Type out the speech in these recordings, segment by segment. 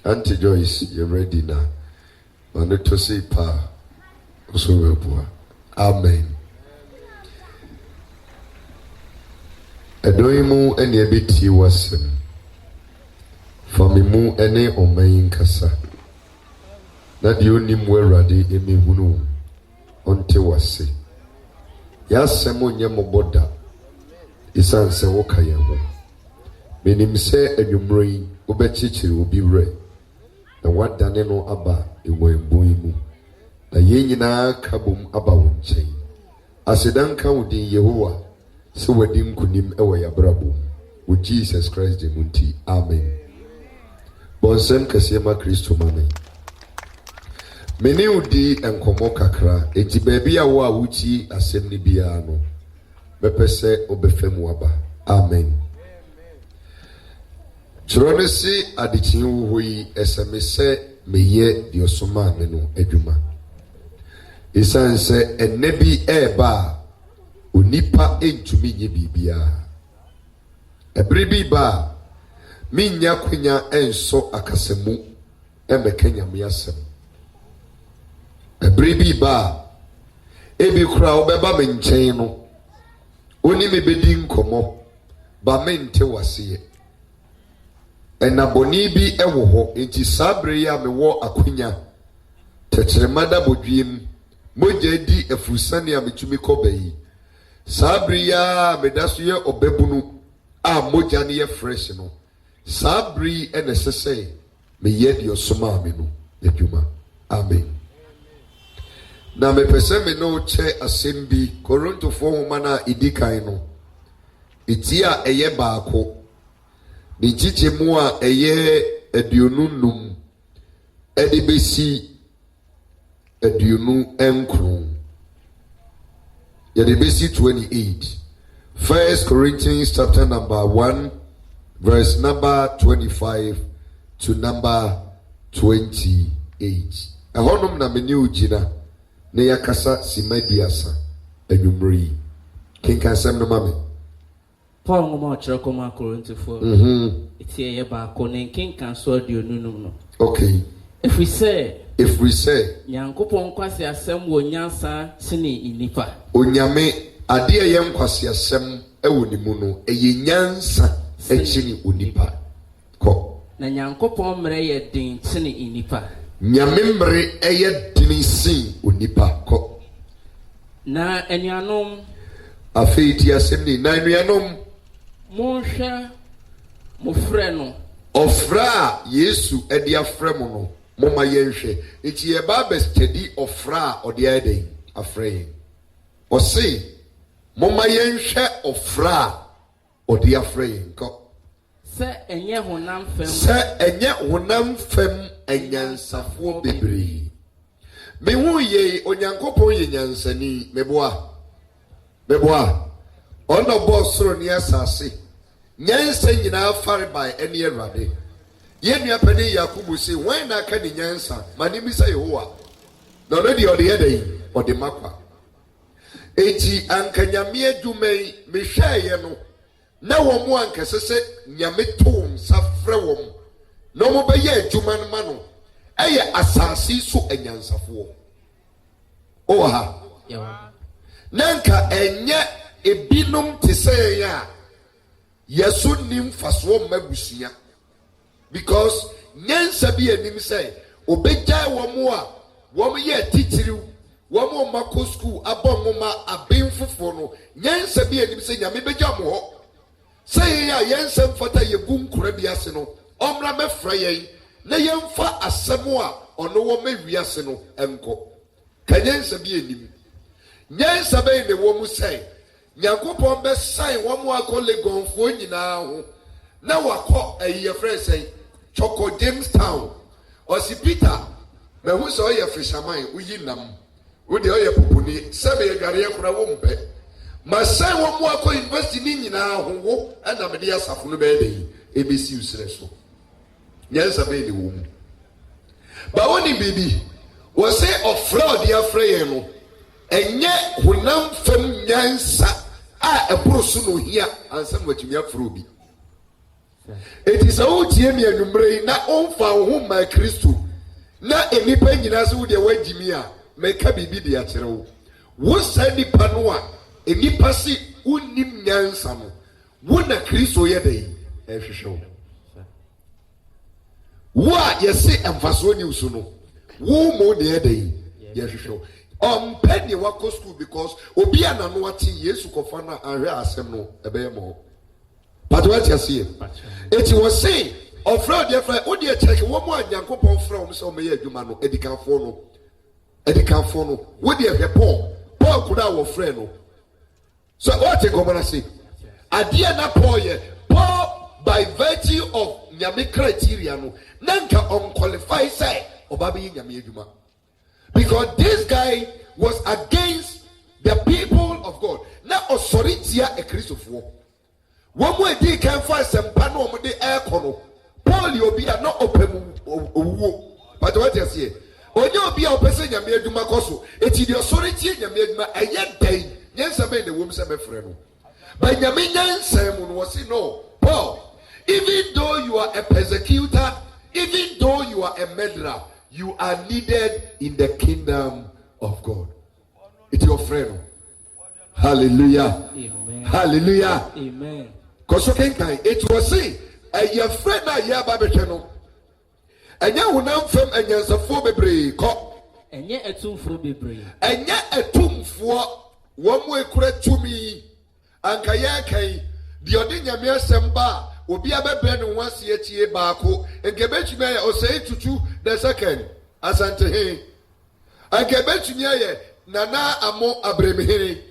Auntie Joyce, you're ready now. I need to say pa. Also, amen. Edoimu ene ebiti wasem. Famimu ene omayin kasa. Na di onim werade emi hunu onte wase. Ya semo nye moboda. Isan se woka ye ho. Menim se enwumrei obechichiri obi wre. Na wadane no aba ewenbon mu. Na ye nyina kabom aba wo nchen. Asedanka wodin Yehowa se wadi nkunim ewe yabrabo. Wo Jesus Christ de munti. Amen. Bonsem kasema Kristo mame. Mene udi enkomo kakra enti baabi a wo a wuti asem ni bia no bepese obefem waba. Amen. Chirone si adichin wo hoyi esemese meye diosoma me no adwuma. Isan se enebi eba onipa entumi nye bibia. Ebere bi ba minya kwenya enso akasemu emekenya miasem. Ebere bi ba ebi kura obeba me nchen no oni me bedi nkomo ba mente wase. Enaboni bi ewo ho enti sabre ya me wo akwenya techeremada bodwiem moja di efusane a metumi kobai sabre ya medaso ye obebunu a moja ne ye fresh no sabri ene sese me ye di osoma me no adwuma. Amen. Na me pese me no che asembi Korinto 4 mana idikan no itia eye baako ni chiche mu a eye aduonunum edibesi aduonu enkron yedibesi 28. 1 Corinthians chapter number 1 verse number 25 to number 28. Ahonom na meni ugina ne yakasa simaduasa anwumri kenkan sem no mame Paul ngoma chirako ma Korinto 4. Iti ye ba ko ne kenkan so aduonunum no. Okay. If we say Nyankopon kwase asem wo nyansa sene inipa. Onyame ade ye nkwase asem ewo ni mu no eye nyansa echini onipa. Ko. Na Nyankopon mre ye din sene inipa. Nyame mre eye din sin onipa. Ko. Na enuanom afeiti asem ni na enuanom monhwa mo frɛ no ofra Yesu edi afrɛ mo no moma yenhwe enti ye ba bestedi ofra odi eden afrɛ o se moma yenhwe ofra odi afrɛ ko se enye honam fem enyansafo bebre me hu ye Onyankopɔn ye nyansani meboa ono bosoro ni asase nyansa nyina fare by eni Awurade ye nua pani Yakobo se when na ka ni nyansa mani mi say Yehowa na no de ode yedai ode makwa eti ankanyame adwumai me hweye no na wo mu ankasese nyame tom safre wo no mo be ye adwuma no ma no eye asase so anyansafo o ha nanka enye ebinom te say ya yesu nim faso mabusia because nyansa bi anim say obegya wo mo a wo ye titiriw wo mo mako school abonwoma abenfofo no nyansa bi anim say nyame begya mo ho say ya yensa mfata yegum kura bi ase no omra mefra yen na yemfa asemo a ono wo mawi ase no enko kanyansa bi anim nyansa be ne wo mu say Nyankopon be sai wo mo akole gonfo nyina ho na wakọ ayiye frese Choko Jamestown osi Peter me hu so ye fisherman uyi nam wo de oye popuni sebe ye gare yakura wo mpe ma sai wo mo akọ university ni nyina ho wo ana me de asafo no be dey ebesi usre so nyansa be de wo mu ba woni bibi wo say ofra de afre no enye honam fam nyansa a eboro so no hia ansam watumi afro bi It is all Jimmy and Umbre, not on for whom my Christo. Not any penny as would the way Jimia make a baby the atero. What said the Panoa, any passy, would nim yansam, wouldn't a Christo yede, as you show. What you say and Fason you soon. Woo more the day, yes, you show. Penny wako school because Obiana no what yesu kofana and reasemo a bemo. But what you see, it was saying, of fraud, dear friend, oh dear, check one more Yankopon from so may you man, Edicanfono, what dear Paul could our friend. So what you going to say? I dear not Paul by virtue of Yami criteria, Nanka unqualified say, or Babi Yami. Because this guy was against the people of God. Now, Osoritia a Christ of war. One way they can find some panel with the air corner. Paul, you'll be not open. But what you say? When you'll be a person, you made Macoso. It's the authority you made my a young day. Yes, I made the woman's a friend. But Yaminan Simon was saying, no, Paul, even though you are a persecutor, even though you are a murderer, you are needed in the kingdom of God. It's your friend. Hallelujah. Amen. Hallelujah. Amen. It was say, your friend I hear Babachano. And you will now from and yes, a phobe cop. And yet a tomb for be And yet a tomb for 1 way correct to me. And Kayake, the Odinia Mere Samba. Obi abɛbrɛ once a tie baako nkebetumi ayɛ ɔsɛe tutu the second asante he nkebetumi ayɛ nana amo abrɛmihene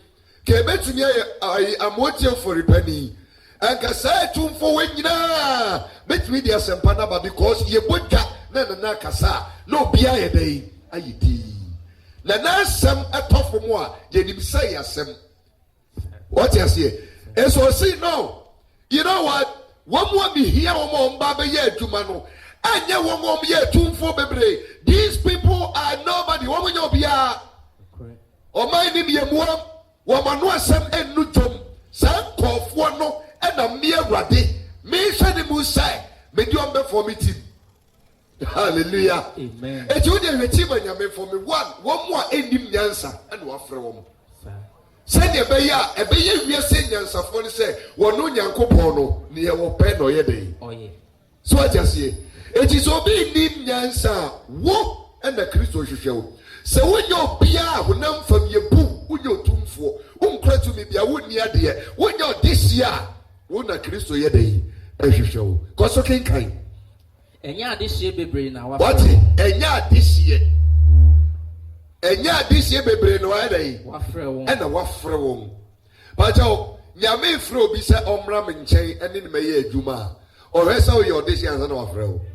nkebetumi ayɛ amotie foripani nkasa etumfo wenyina betumi di asɛmpa naba because yɛbɔdwa na nana kasa na obi ayɛ dɛ ayɛ di nana asɛm ɛtɔfo mu a yɛnim sɛ yɛ asɛm what you say and so see no you know what. One more be here, one more Baba yet to Mano, and yet one more yet to for Bebre. These people are nobody. What will you be? Or my name is Woman was some and Nutum, some call for no, and a mere ruddy. Me Shadi Musa, medium before meeting. Hallelujah. Amen. And you didn't receive for me one more ending answer and one from. Send a bayer, we are saying, and Safoni say, one no Yanko no, near what pen or ye day. Oh, yeah. So I just say, it is obeying Nim Yansa, wo, and the Christo show. So when your Pia, who none from your book, who your tomb for, cry to me, I wouldn't near dear, when you're this year, won't a Christo ye day, as you show. Cause okay, kind. And yeah, this year be brain now. What? And yeah, this year. And yeah, this year be brain no day. And a waffle womb. But oh, Yame Fro be set on ramming chain and in May Juma. Or else how your this year and waffle.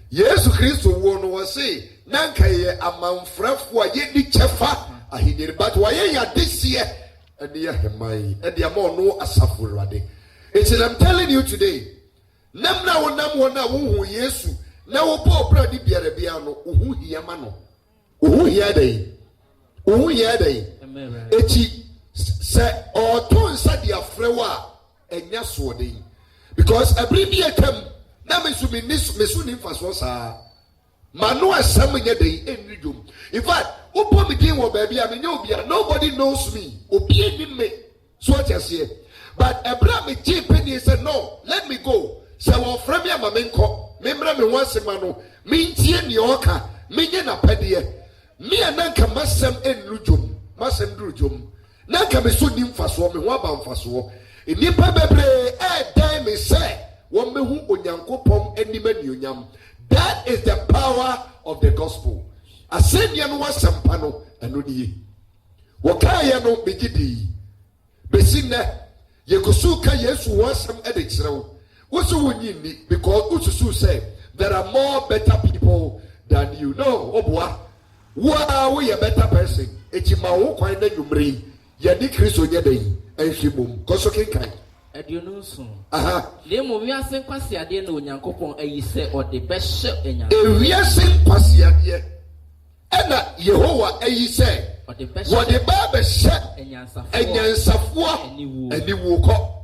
Yes, Christo won was say, Nanka among Frafwa yet chefa. I did, but why ya this year? And the Yahemai, and the Amon no asaful radi. It's I'm telling you today. Namna wana who yesu. Now poor brady biarabiano, who yamano. Who hear they? Eti say or ton said the afrewa and yaswadi. Because a bribia came, now me sumi nis mesuni faswosa. Manoa summon ye day in medium. In fact, Opo begin with baby, I mean, nobody knows me. Obi me. So what you say? But Abraham Penny said, no, let me go. So from ya mamenko, membra me once a mano, mean tien yoka, minion a pedie. Me and Nanka Massam and Lujum, Massam Lujum. Nanka me soon him for swam, wabam for swam. In Nipa Bebre, dime is say, one me who on Yanko Pom and Niman. That is the power of the gospel. I said, Yan was some pano and Nudi. Wakaya no begidi. Besina, Yakusuka, yes, was some edits. What's the one you need? Because Ususu said, there are more better people than you know. Oh, boy. Wow, we a better person. It's my own kind of number. Yannick Christo Yadday, and Shimum, Kosokin kind. And you know soon. Aha. Lemo, we are saying Passia, dear no Yankopon, and you say, or the best ship in your. We are saying Passia, dear. And Yehovah, and you say, or the best what the barber ship and Yansafua, and you woke up.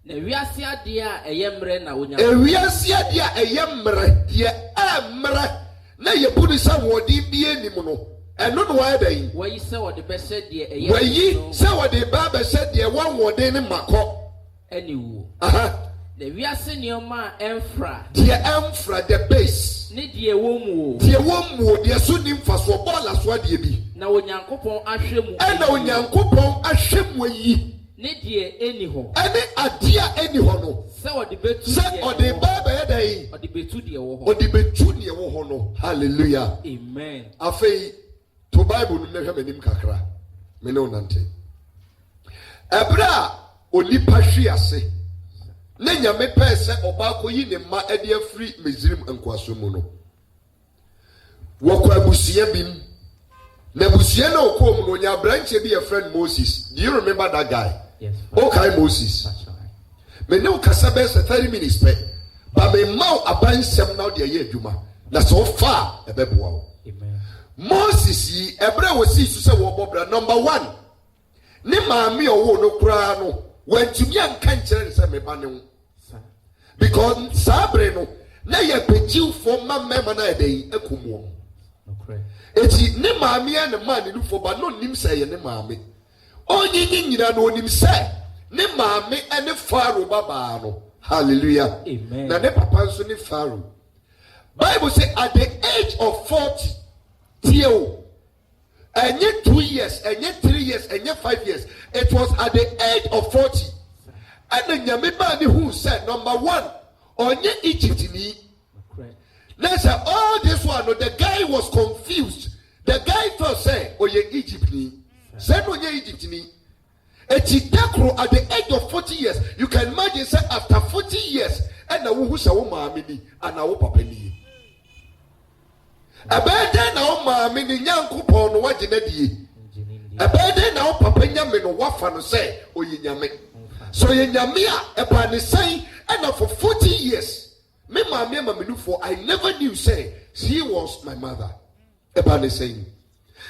na wiase ade a eyemre na onya wiase ade a eyemre ye emre na ye buni sa wodi bie nim no eno no wa da yi wayi se wode be se de eyemre wayi se wode ba be se de wan wode ne makọ eni wo aha na wiase nioma emfra the base ne de wo mu de so nim fa so bola so ade bi na onyankopon ahwemu na onyankopon ahwemu yi ne de eni ho ene ade a eni ho no se wode betu se ode ba ba da yi ode betu de wo ho ode betu ne wo ho no hallelujah amen afei to bible no hwe manim kakra me ne onante ebra onipa hwe ase na nyame pɛ sɛ ɔba koyi ne mma ɛde afiri Misrim nkwaso mu no wɔkɔ abusia bim na abusia na ɔkɔ mu no nya branche bi a friend Moses. Do you remember that guy? Yes. Okay, Moses. Me ne ukasa bɛ sɛ 30 minutes pɛ ba me mau abansɛm na ɔde ayɛ adwuma na sɛ ɔfa ɛbɛboa wo. Amen. Moses yi ɛbrɛ wɔ si so sɛ wɔbɔ bra number 1 ne maame ɔwɔ no koraa no wantumi anka nkyerɛ ne sɛ meba ne ho because sabre no na ye pejiw for mama na edey ekomo eti ne maame ya ne ma ne lufo ba no nim sɛ ye ne maame onyi nyina no onim sɛ ne maame ene Pharaoh baba no hallelujah amen na ne papa nso ne Pharaoh Bible say at the age of 40 tieo enye 2 years enye 3 years enye 5 years it was at the age of 40 and nyame ba ne who said number 1 onye Egypt ni let's say all this one no, the guy was confused the guy thought say oye Egypt ni said onye Egypt ni etikakro at the age of 40 years you can imagine say after 40 years and na who say wo maame ni and na wo papa ni abede na wo maame ni nyankopon no wagye na die abede na wo papa nyame no wafa no say oye nyame so ye nyame a eba ne sai and for 40 years me maame mamenu for I never knew say she was my mother eba ne sai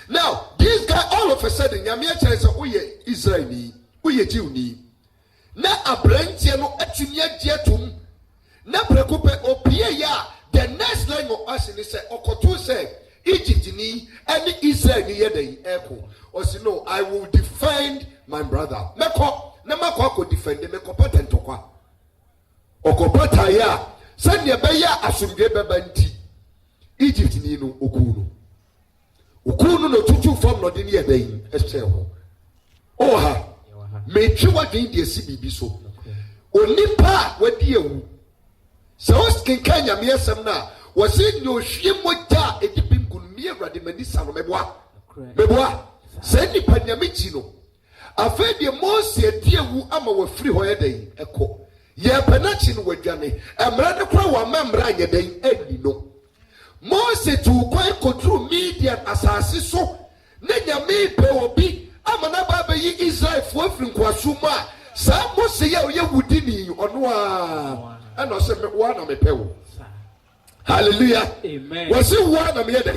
now this guy all of a sudden nyame a kire say oye Israeli oye Jew ni na abrantie no atumi agye atom na prekope opie ya the next line of us ni say okoto say Egypt ni and Israel ni yeden eko o say no I will defend my brother meko na makwa defend me ko patent kwa okopata ya send ye be ya asumdwe beba nti Egypt ni no okunu no tutu form no de ne yeden ehye ho oha me twa gen de si bibi so onipa wadi ewu so skinka nyame asem na wose no hwie mogya edipim kunmi awrade mani sano meboa se nipa nyame chi no afa de Moses adiewu ama wafiri ho yeden eko ye penachi no wadwane emra ne kra wa memra nyeden ani no Moses tu kwan kontrol Midian asase so ne nyame pe obi ama na ba yi Israel fo afiri nkwaso ma sa Moses ya ye wudini ono a ana se me wa na me pe wo hallelujah amen was it one na me yede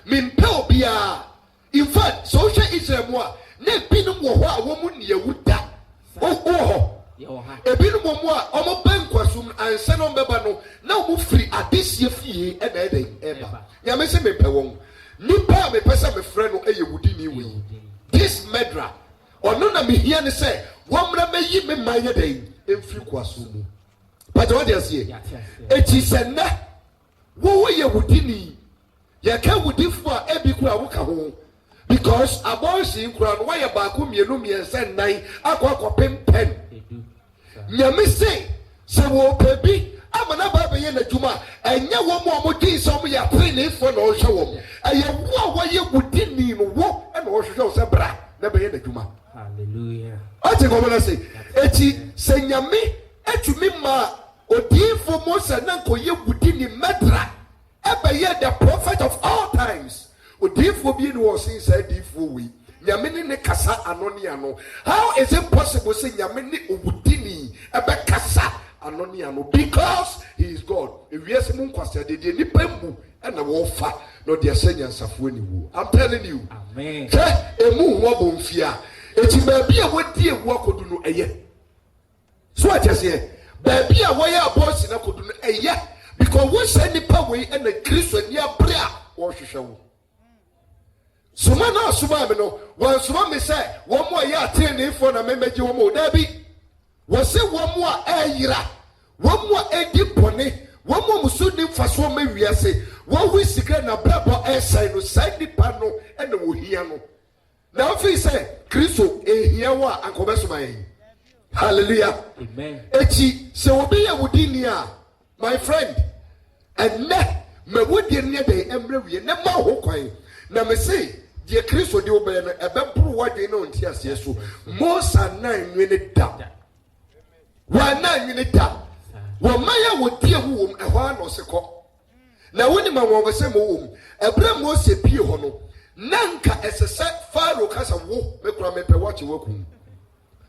me pe bia in fact so she Israel mo a na binum wo ho a wo mu ne yewuda ho ebinum mo a omo bankwasum anse no beba no na wo firi adesie fie e na eba ya me se me pe won nipa me pesa me frɛ no eyewudi ni we this medra ono na me hia ne se wo mra meyi me manye den emfiri kwasum but what they say eti senna wo yewudi ni ye ka wudifo a ebi kura wo ka ho because abortion kura no why ba ko mienu miensa nan akwa pempen nyame se wo pebi amana ba be ye na djuma enye wo mo din so mo ya pene fo na o hwe wo eye wo ye wudini no wo e na o hwe se bra na be ye na djuma hallelujah ati ko na say eti se nyame etumi ma odifo Moses na ko ye wudini medra ebe ye the prophet of all times odifo bi no was inside odifo we nyame ne kasa anoni ano how is it possible say nyame ne obudini ebe kasa anoni ano because he is God ewiase mu nkwasa de ni pembu na wo fa no de asenya nsafo ni wo I'm telling you amen say emu ho bomfia eti ba bia wodi ewu akodu no eye So I just say, baby, a way a boss in a could yeah, because we send the power and the Christian near prayer or show. So man, now, Sumamino, one Sumami say, one more year, 10 for a member, you more, Debbie. Was it one more year, one more deep pony, one more Muslim for so many years, one we secret a brabo air sign, no side the panel, and the Wuhiano. Now, if he say, Christo, a here, and Comesumai. Hallelujah. Amen. Echi, so be a Wudinia, my friend, and net, me would near the embryo, never hook. Now, me say, dear Christo, the open a bamboo, what they know in tears, yes, so most are 9 minutes down. 9 minutes down. Well, Maya would dear womb a one or second. Now, when my one was a womb, a bram was a pure hono. Nanka as a set fire has a wolf, make me watch you working.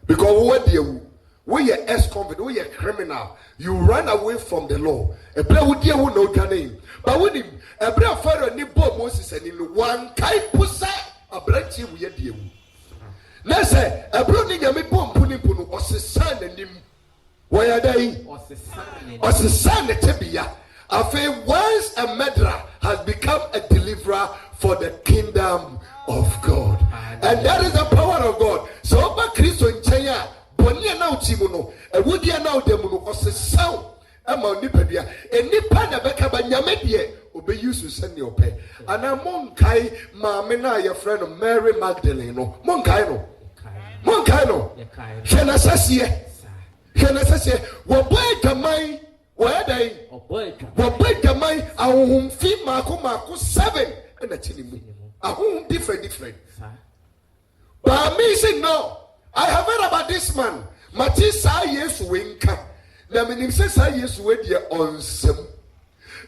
Because what you we are ex-convict, we are criminal. You run away from the law. A brother would dear who know your name. But when him, a brother father ni bo Moses and in one kai pusa a branch we are dear. Now say a brother ni me bom punipunu or son and him. Why are they? Or the son the tibia. I feel once a murderer has become a deliverer for the kingdom of God. And that is the power of God. So about Christ in China, Bonia now Timono, and Woodia now Demono, or the sound among Nipedia, and Nipana Becaba Yamedia, obey you to send your pay. And I'm Monkai, Mamina, your friend of Mary Magdalene, Monkaino, Shenasasia, Wabay Kamai, where they, Wabay Kamai, our home fee Marco 7, and a chili. A home different. But me say no. I have heard about this man. Matisa yes winka. Na minim say yes we dey onsem.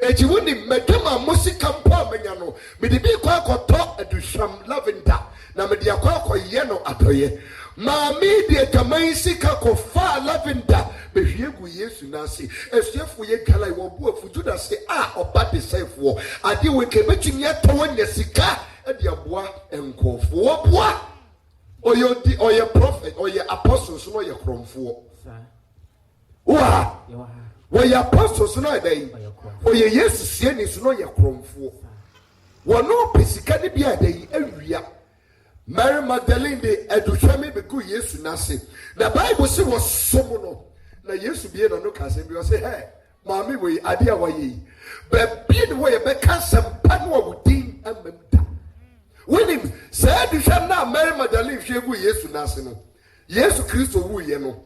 Eti woni medema musika mpa menya no. Me de bi kwa akoto aduhwam lavender. Na me de akwa akoye no atoye. Ma me de kaman sika ko fa lavender. Be hwegu Yesu na se. Esuafo ye kala wo bu afuju da se oba de sefo. Ade we ke betumi atowo nya sika. E de aboa enkofo. Wo boa. Or your prophet, or your apostles, no your cromfo. Or your apostles, no day. Or your yes, sienis, no your cromfo. One no pesicani be a day every year. Mary Magdalene de Edushami be good yes to Nasi. The Bible say was somono. Now yes to be a no cousin because say, hey, Mammy, we idea why ye. But be the way a becker some panwa would deem and memta. When him said you shall not marry Magdalene, she will yes to Nasino. Yes, Christo woo yeno.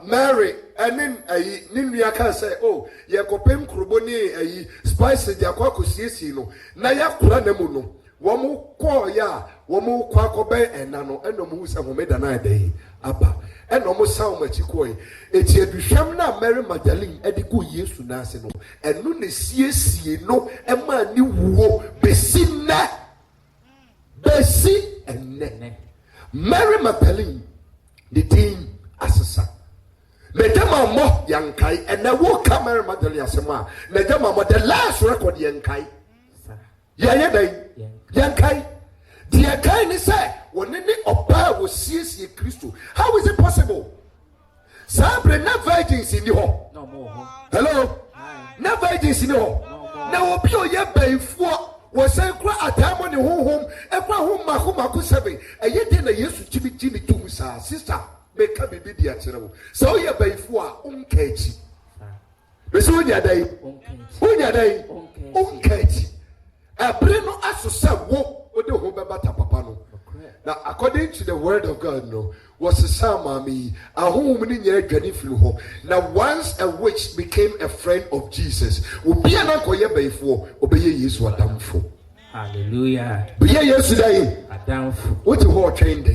Mary, and then a Nimiaka say, oh, Yakopem Kruboni, a spice Yakako Siesino, Naya Kuranemuno, Wamu Kwa ya, Wamu Kwakobe, and Nano, and no Musa who made a night day. Abba, and almost sound much equal. It's a Dushamna Mary Magdalene, and the good yes to Nasino, and Nune Siesi, no, and man you wo, Besina. Bessie and Nene. Mary Magdalene, the team assasa. Medama mo yankai, and I will come Mary Magdalene asema. Medama mo the last record yankai. Yeah, yankai. The yankai ni say, when any opa was see Christo. How is it possible? Sabre na virgins in the hall. No more. Hello? Na virgins in the hall. Now, Pio Yabe for. Was a cry at time on the home, and home Maku 7. And yet then I used to Jimmy to sister, make a baby dear. So you pay for catchy. So your day, catchy. A breno as to say, walk with the home about Papano. Now, according to the word of God, no, was a Samami, a home in your journey flew. Now, once a witch became a friend of Jesus, will be an uncle before, obey you what I'm for. Hallelujah. But yesterday, what you were trained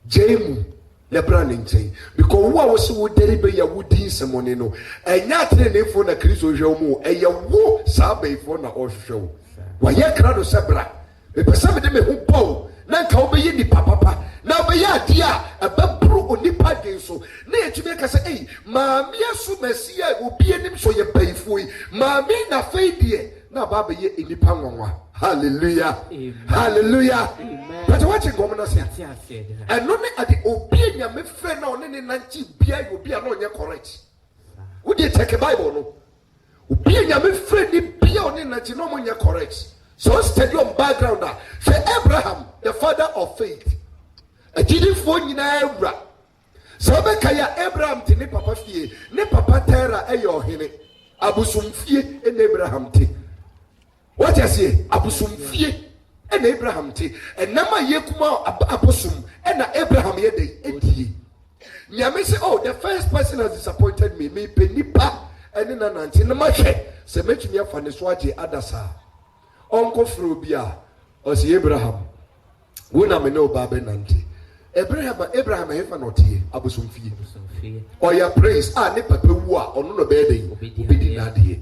Jamu, Lebran in chain, because what was so deliberate, you would do some money, no, and not training for the Christo Jomo, and you won't sabe for the or show. Why, you crowd Sabra, the person who bow. Nanka obeye ni papa na obeye adia ababru oni pade so na etumi ka say eh maami asu mesia obi enim so ye paifo yi maami na faidie na baba ye enipa nwanwa. Hallelujah. Amen. Hallelujah. Amen. But what you going to say? And no only at the opinion, my friend, on any 90 beer will be on your correct. Would you take a Bible? No. Opinion, my friend, the beer on any no one correct. So study on background. Say Abraham, the father of faith. A didn't phone in Abraham. So Bekaya Abraham to ne papa fie, ne papa terra ayo hene. Abusum fie en Abraham te. What you say? Abusum fie en Abraham te. And nama ye kuma abusum and Abraham ye de eti. Nyame say, oh, the first person has disappointed me. Me penipa and in an anti na mache. Se mechi me afa ne swaje adasa. Onko frobia o si Abraham. Wona me no ba be nante. Abraham hefa no tie abusum fie. Oya praise ne papa wu a ono no be den obedi na de.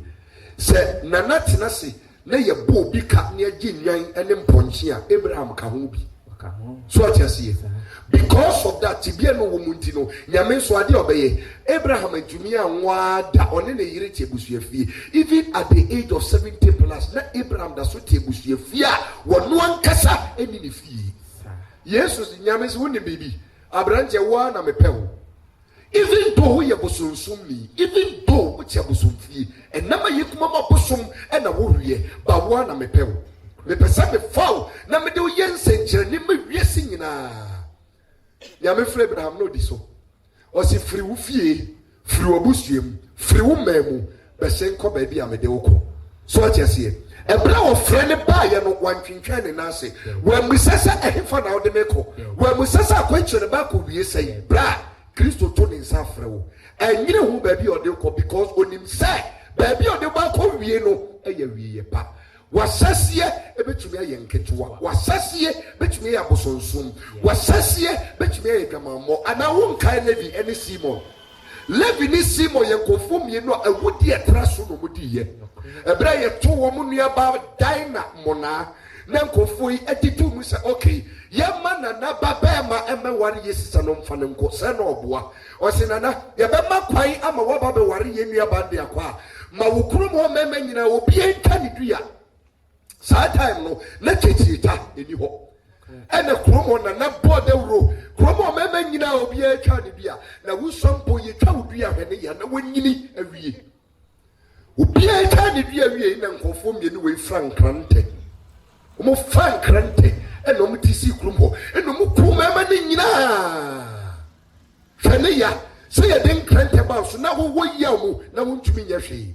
Se nana se na ye bo bi ka ne agi nwan ene mponche a Abraham ka ho bi. So what you see? Because of that, tibia no womunti no, nyame so ade obeye. Abraham antumi anwa da one ne yire tebusua fie. Even at the age of 70 plus, na Abraham da so tebusua fie a wono ankasa eni ne fie. Jesus nyame so woni bibi. Abrante wa na mepewo. Even though ye bosonsum ni, even though wo che bosom fie, enama ye kuma ma bosom e na wo hwie, ba wa na mepewo. Me pesa me fall na me de wo yense nkyere ni me wiese nyina. Ya me frɛ Abraham no di so. O si free wo fie, free wo busuem, free wo memu, be se nko ba bi a me de wo kɔ. So what you see? Ebra wo frɛ ne ba ye no wantwintwa ne na ase. When we sesa ehefa na wo de me kɔ. When we sesa akwankyere ba kɔ wie sɛ bra Kristo to ne nsa frɛ wo. Enyire hu ba bi o de kɔ because onim sɛ ba bi o de ba kɔ wie no eye wie ye pa. Wasasie ebetumi aye nketewa wasasie betumi aye abosonsom wasasie betumi aye gamammo ana wo nkai Levi ene Simon Levi ni Simon ye kofo mienu a awudi etra so no mudi ye ebra ye to wo mu nua ba Dina mona na nkofo yi atitu mu se okay ye ma na ba ba ma emeware ye sisa no mfa ne nko se na oboa o se nana ye be ma kwan ama wo ba be ware ye nua ba de akwa ma wo krum ho mema nyina obi enka ne dua. Saa time no na chechiita eni ho ene kromo na board euro kromo mema nyina obi a twa ne bia na wusompo ye twa obi a hene ya na wanyini awie obi a twa ne bia awie na nkofo mienu we frankrante omo frankrante ene omo tisi kromo ene omo kromo mema ne nyina hene ya se ye den krante ba so na wo ya mu na wontumi nya hwe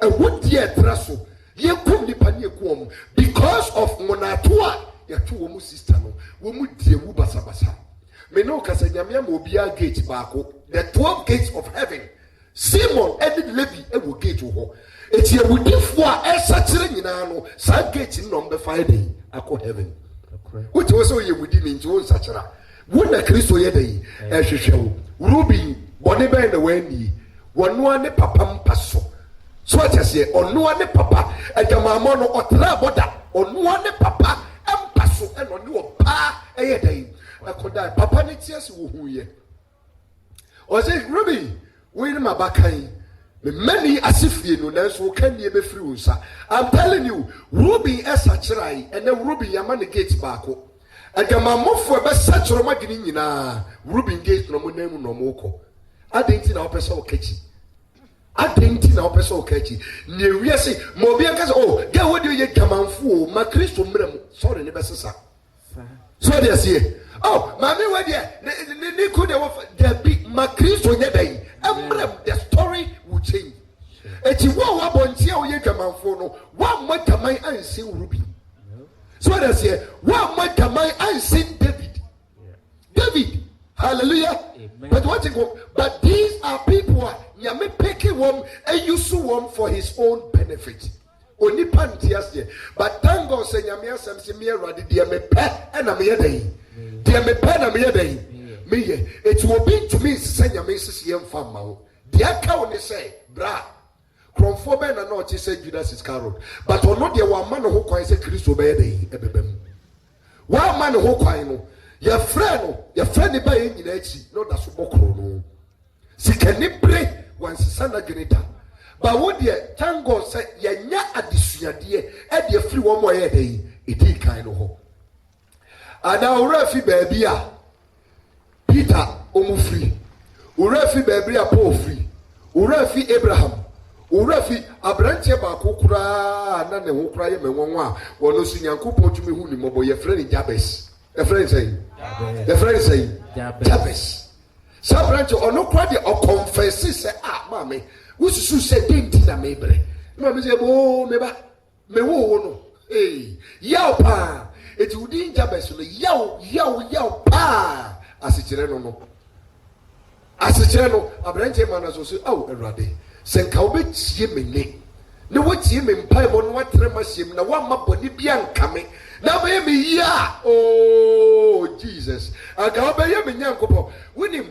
e wodi etra so ye kum ni pani ekum because of monatoa ya to wo mu sister no wo mu die wu basabasa me no kasa nyame ma obi a gate baako the 12 gates of heaven Simon and Levi e wo gate wo eti ewudifo a esakire nyina no sa gate no mbe Friday akọ heaven wuti wo so ye wudi ni nti wo nsakira wo na Kristo ye dai e hwehwe wo Ruben bone ben na wani wono ne papa mpaso. So what you say? Onuwa ne papa, ejamamo no otra boda. Onuwa ne papa, empaso eno ni opa eye dai. Akoda papa ne tiase wo huye. O say Ruby, we ni mabakan. Me many asifie no nanso kan nie be free unsa. I'm telling you, Ruby esa chirai, and then Ruby yama ne gate baako. Ejamamo fo be sachiro magini nyina. Ruby gate no mo nemu no mo ko. Adenti na opesa o kechi. Adenti na opesa okachi ne wiase mo bia kase oh ga wodi ye gamanfo ma Kristo mrem sorry ne besesa so dey say oh ma me wodi ne could there be ma Kristo nye dai mrem the story will change eti wo wa bontia o ye gamanfo no wa mo taman anse Ruby so dey say wa mo taman anse David hallelujah. Amen. But these are people nyame picking one and use one for his own benefit. Only pantias there. But thank God say nyame asem se me ready dia me pe na me yedai. Dia me pe na me yedai. Me ye it will be to me say nyame sisi em fam ma wo. Dia ka woni say bra. Kromfo be na no che say Judas Iscariot. But ono dia wa man ho kwan say Kristo be yedai ebebem. Wa man ho kwan no your friend ba yin nyina achi no da so bokro no sikani bre wan sisa na geneta ba wo de thank God say ya nya adesuade ɛde afiri wɔn mo ɛyɛ dɛ ɛdi kan no hɔ ana owura fi baabi a Peter ɔmo firi owura fi baabi a Paul firi owura fi Abraham owura fi aberanteɛ baako koraa na ne ho koraa yɛ mɛnwanwa a wɔn nso Nyankopɔn tumi hu ne mmɔbɔ yɛfrɛ ne Jabes yɛfrɛ ne sɛn Jabes saa aberanteɛ ɔno koraa deɛ ɔkɔnfɛsi sɛ maame wosusu sɛ denti na mebrɛ maame sɛ meba mewo no yaw paa eti wodi Jabes no yaw paa asikyerɛ no aberanteɛ ma na so Awurade sɛ nka wobɛtie me ne wotie me mpaebɔ no watrɛ ma hyɛm na woamma bɔne bi anka me na bɛyɛ me yie a Jesus anka wobɛyɛ me Nyankopɔn wonim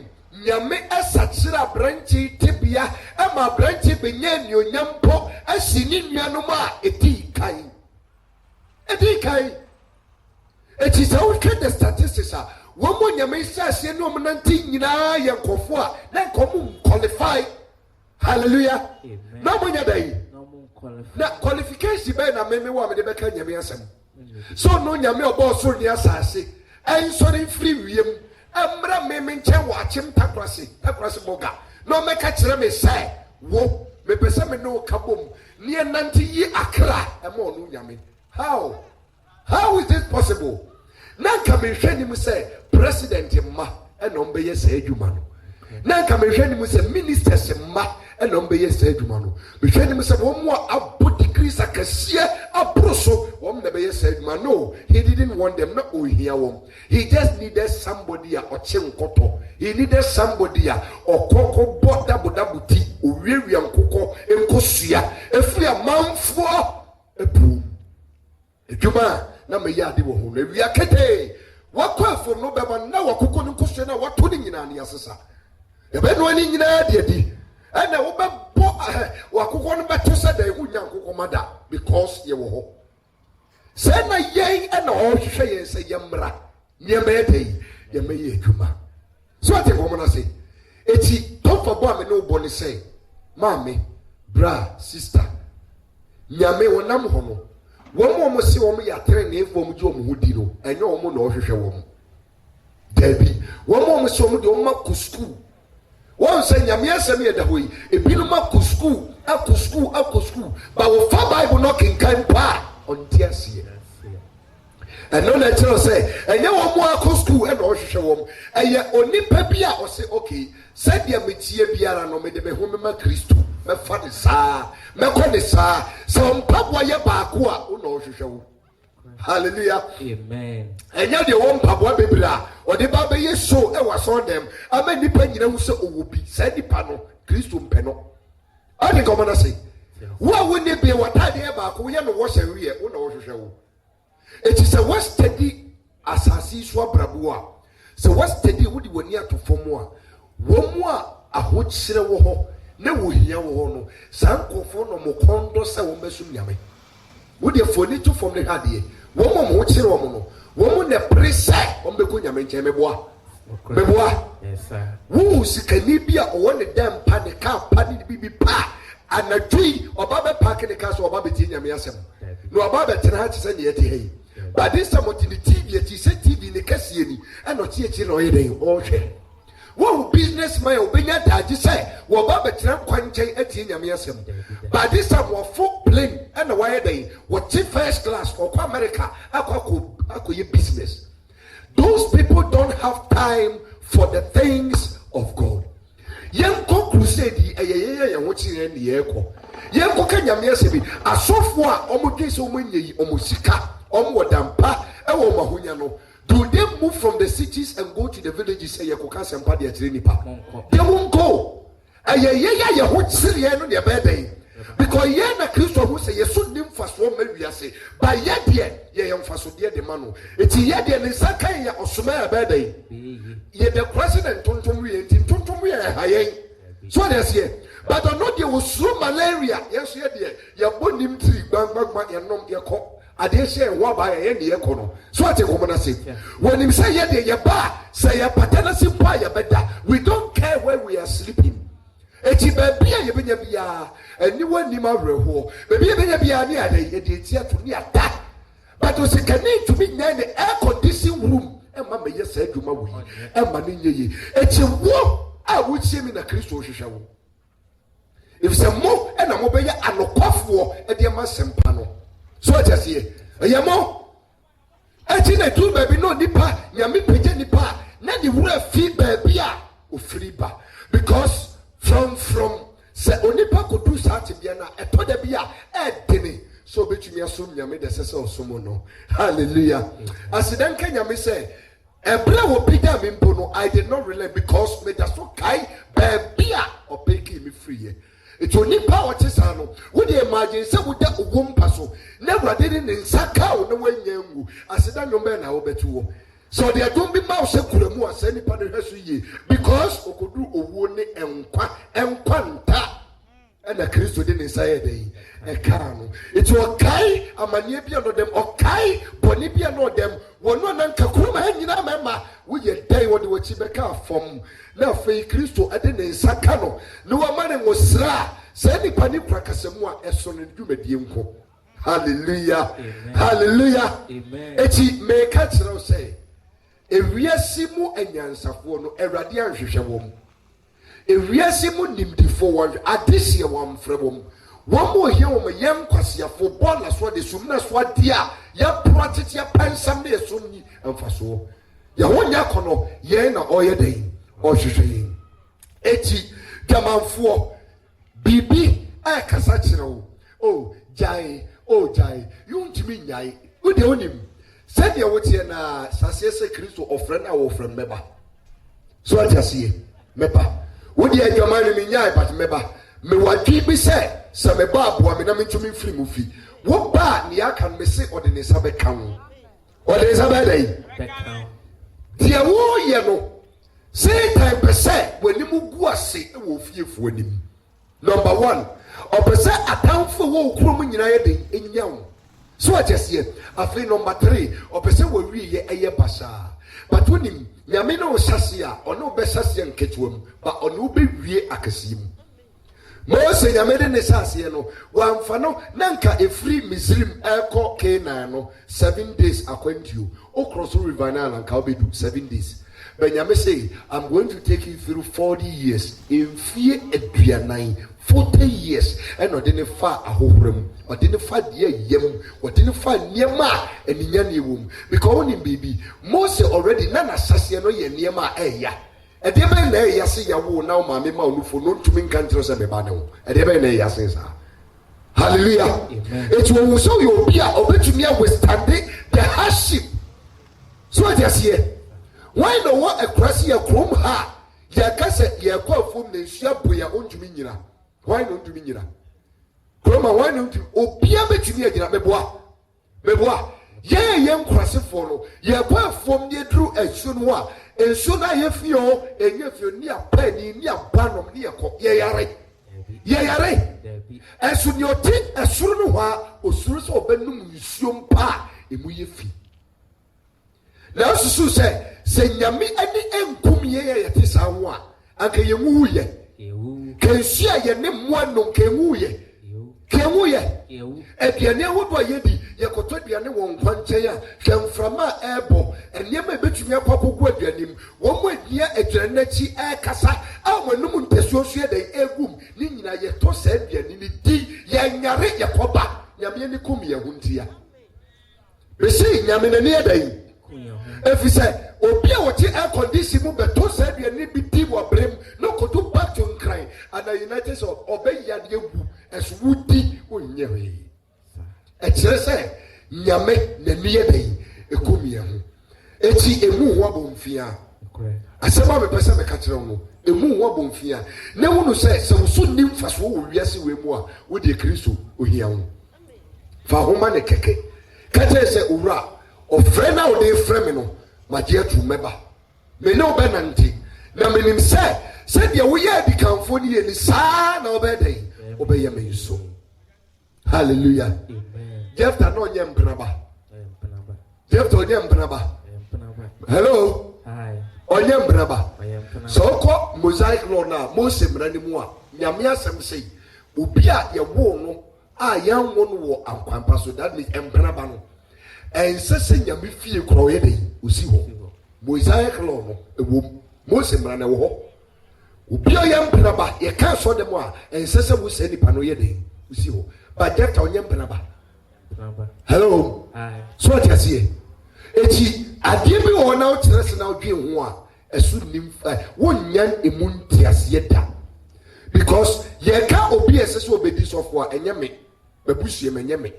nyame ɛsakyerɛ aberanteɛ tebea ama aberanteɛ bɛnya anuonyam mpo asi ne nuanom a ɛdii kan ɛti sɛ wohwɛ the statistics a wɔn mo nyame hyɛ aseɛ ne ɔmo nante nyinaa yɛ nkɔfo a na nkɔmo qualify. Hallelujah. Amen. Na mo nya dai. Na qualification be na me wo amede beka nyame asem. So no nyame obo so ni asase. En so ni free wiem. Amra me nche wa achim takrase boga. No meka kire me say wo me pese me no kabom. Ni enante yi akra e mo no nyame. How is this possible? Na ka me hwe ni mu say president ma e no mbe ye say adwuma no. Na ka me hwe ni mu say ministers ma and on be yes, Edumano. Between him said one more about degrees a cassia, a broso, one the bay said, no, he didn't want them, not here one. He just needed somebody or chin koto. He needed somebody or cocoa bought double tea, or weary and cocoa, and cosia, if we are man for a boom. A Juma, Namayadi, we are kete. What call for no better now, a cocoa and cushion, what pudding in any assessor. A bed running in a and I will wakukɔ no bɛto sɛ da ɛho Nyankopɔn mada because yɛwɔ hɔ sɛ na yɛn ɛna ɔhwehwɛ yɛn sɛ yɛmmra nneɛma yɛ da yi yɛmɛyɛ adwuma so ate nkɔmmɔ no ase eti tɔmfabɔ a me ne wobɔ ne sɛ maame bra sister nyame wɔnam hɔ no wɔn mo se wɔn yɛ atereneefo wɔn gye wɔn ho di no ɛnyɛ wɔn na ɔhwehwɛ wɔn daabi wɔn mo se wɔn de wɔn akɔ school one say nyame asɛm yɛ da hɔ yi ebinom akɔ school but wo fa Bible no kenkan pa ɔnte aseɛ ɛno na kyerɛ sɛ ɛnyɛ wɔn mo akɔ school ɛna ɔhwehwɛ wɔn ɛyɛ onipa bi a ɔsɛ okay sɛdeɛ metie biara no mede me ho mema Kristo mɛfa ne saa mɛkɔ ne saa sɛ mpaboa yɛ baako a wo na ɔhwehwɛ wo. Hallelujah. Amen. And now the one pabwa bebra or the baba yes so I was on them. I mean the pen who say oh be said the panel Christum peno. I think I'm gonna say what would it be what I did about we have wash every year? It is a West steady assassin swab brabua. So what's steady would you near to form one more a hot sire woho ne wo hia wo no sanko fo no mo kondo se wo mesum nyame wo de foni to form ne hade wo mo kyere wo no wo mo ne prese wo mbeko nyame nche meboa yes sir wo sikani bia o ne dem pa ne ka pa ne bibi pa anadui oba be park ne ka so oba be tie nyame asem no oba be tena ha kyese ne yete hey but this time on the TV ti se TV ne kase ni and o tie kyere o yeden o hwe wo businessman obenya daji say wo ba betena kwanchen atie nyame asem but this time wo full plane and why dey wo ti first class or ko America akoye business. Those people don't have time for the things of God. Yenko crusade ye wo chire ne yeko yenko ka nyame asem asofo a omodwese omonyeyi omosika omwodampa e wo mahonya no. Do they move from the cities and go to the villages? Say, you can't send party at any part. They won't go. You won't see no their birthday because you na Christo who say you should name fast one maybe I say. But yet, you young fast dear the manu. It's yet the Nisaka ya Osuma birthday. Ye the president Tontomui and Tontomui high. So there's here. But I know there was so malaria. Yes, dear. You won't name tree, bang, your nom, your cock. I dare say what by any econo. So I take woman say when him say yeah, your bar say a paternity by better. We don't care where we are sleeping. Eti baby ya benya bia anyone ni ma reho baby be bia ni ade e de tia to ni ada but o se kani to me nya the air conditioning room e ma me yes adwuma wo e ma ni nyeye e ti wo a wo tie mi na Kristo hwehwe wo if some mo e na mo be ya anokofo e de ma sempa no so just here e mo e ti na tu baby no nipa nyame pege nipa na the wura fi baby a o free ba because from se onipa ko do saati bia na eto da bia e dene so betumi asom nyame de sese osomo no hallelujah asidan ka nyame say ebra wo pida me mpo no I did not relent because me just so kai bia o peki me free it onipa o tisa no wo de imagine say wo da ogompa so na wrade ne nsaka o na wanyangu asidan nyombe na wo betu wo so they don't be mouse kuremu ase nipa de hweso yi because okodu owo ne enkwa nta na Kristo de ne saye dey e ka no it will kai amanie bia no dem okai boni bia no dem wono na nkakuruma hanyina mema wo ye dey wo de wo chi beka fom na fei Kristo ade ne saka no ne wo mane ngosra se nipa ni prakasemu a eso ne dwumadie nko hallelujah amen. Hallelujah amen eti me ka kire say ewiase mu anyansafo no Awurade anhwehwe wom ewiase mu nimdifo won adesie won frewom won mo hie won yem kwasiafo bola so de sumna so dia ya project ya pensam na esumni emfaso ya wonya kono ye na oyedei o hwehwe eti gamanfo bibi akasa kire wo o jai yuntimi nyai wo de onim said you would hear na sasiese Kristo ofre na wo ofre meba so atasiye meba wo de adwamane me nyai but meba me wadwi bi se meba aboa me na mentumi mfiri mu fi wo ba ne aka me se ode ne sabe kan ode ne sabe dai dia wo ye no say time per se when mu gu ase e wo fiefo anim number 1 opese atamfo wo kuro mu nyina ye den enyawo so ajese afi number 3 opese wo wi ye eye basa but wonim nyame no sase a ono be sase nketuam ba ono be wie akasim Mose nyame de ne sase no wamfa no nanka efri Misrim eko Canaan no 7 days akwantuo okross river na nanka obedu 7 days. But nyame say I'm going to take you through 40 years in fear aduanan 40 years and odine fa ahohorem odine fa de yem odine fa niema eninya ne wom because onim baby Mose already na sase no ye niema eya e de be na eya se yawo na ma me ma onufo no ntumi nkan tro se be ba ne wo e de be na eya se sa hallelujah it will show you be obetumi a withstand the hardship so just here why no what a crazy a chrome ha ya kase ya kwa fom na nsua boya ontumi nyina why no ntumi nyina chrome why no ntumi obia betumi agyina meboa ye nkrase fo no ya kwa fom ne dru asuo no a ensuo na ye fio enye fio ni apani ni abanom ni ekọ ye yare esu ni oti esuru no ha osuru so obenum nsuo mpa emu ye fi na susu se nyame ani enkum ye tisa ho a anka ye mu ye kensia ye ne moano kenwu ye aduane ahodo yedi yekoto aduane won kwankyɛ a hwemframa ebo enema ebetumi akwakogu aduane mu wɔn mo adia aduane nachi kasa a wɔnum ntesuosuo den egum ni nyina yeto sa aduane ni di ye nyare yekoba nyame ni kum ye huntia besi nyame ne ne dan efise obi a wote air condition mu beto sa aduane bi di wo brem no koto back to nkran and the United States obeya de egu eswudi onyewe ekire se nyame naniye den ekomie ho eti emu ho abomfia asema me pese me ka kire ho emu ho abomfia na wonu se so nim faso wo wiase we mu a wo de Kristo ohia ho fa homa ne keke ka kire se owura ofre na wo de frame no magie tu meba me no be nanti na menim se de wo ye adikanfo ni ye ni saa na obedai obeye me so hallelujah Jefta no nyem braba Jefta onyem braba hello hi onyem braba so ko mosaic law na Mose mrani mu a nyame asem sei ubia ye wo no a yan wo no wo ankwampa so that means embraba no ensese nyame fie kro ye dey osi ho Mosaic law no ewo Mose mra na wo ho ubia ye embraba ye ka so dem a ensese wo se nipa no ye dey osi ho but that onye embraba hello so what you see eti ade bi wo na o tirese na odwe ho a esu nim wonyan emunti ase da because ye ka obi esese obedi sofo a enyeme babusie menyeme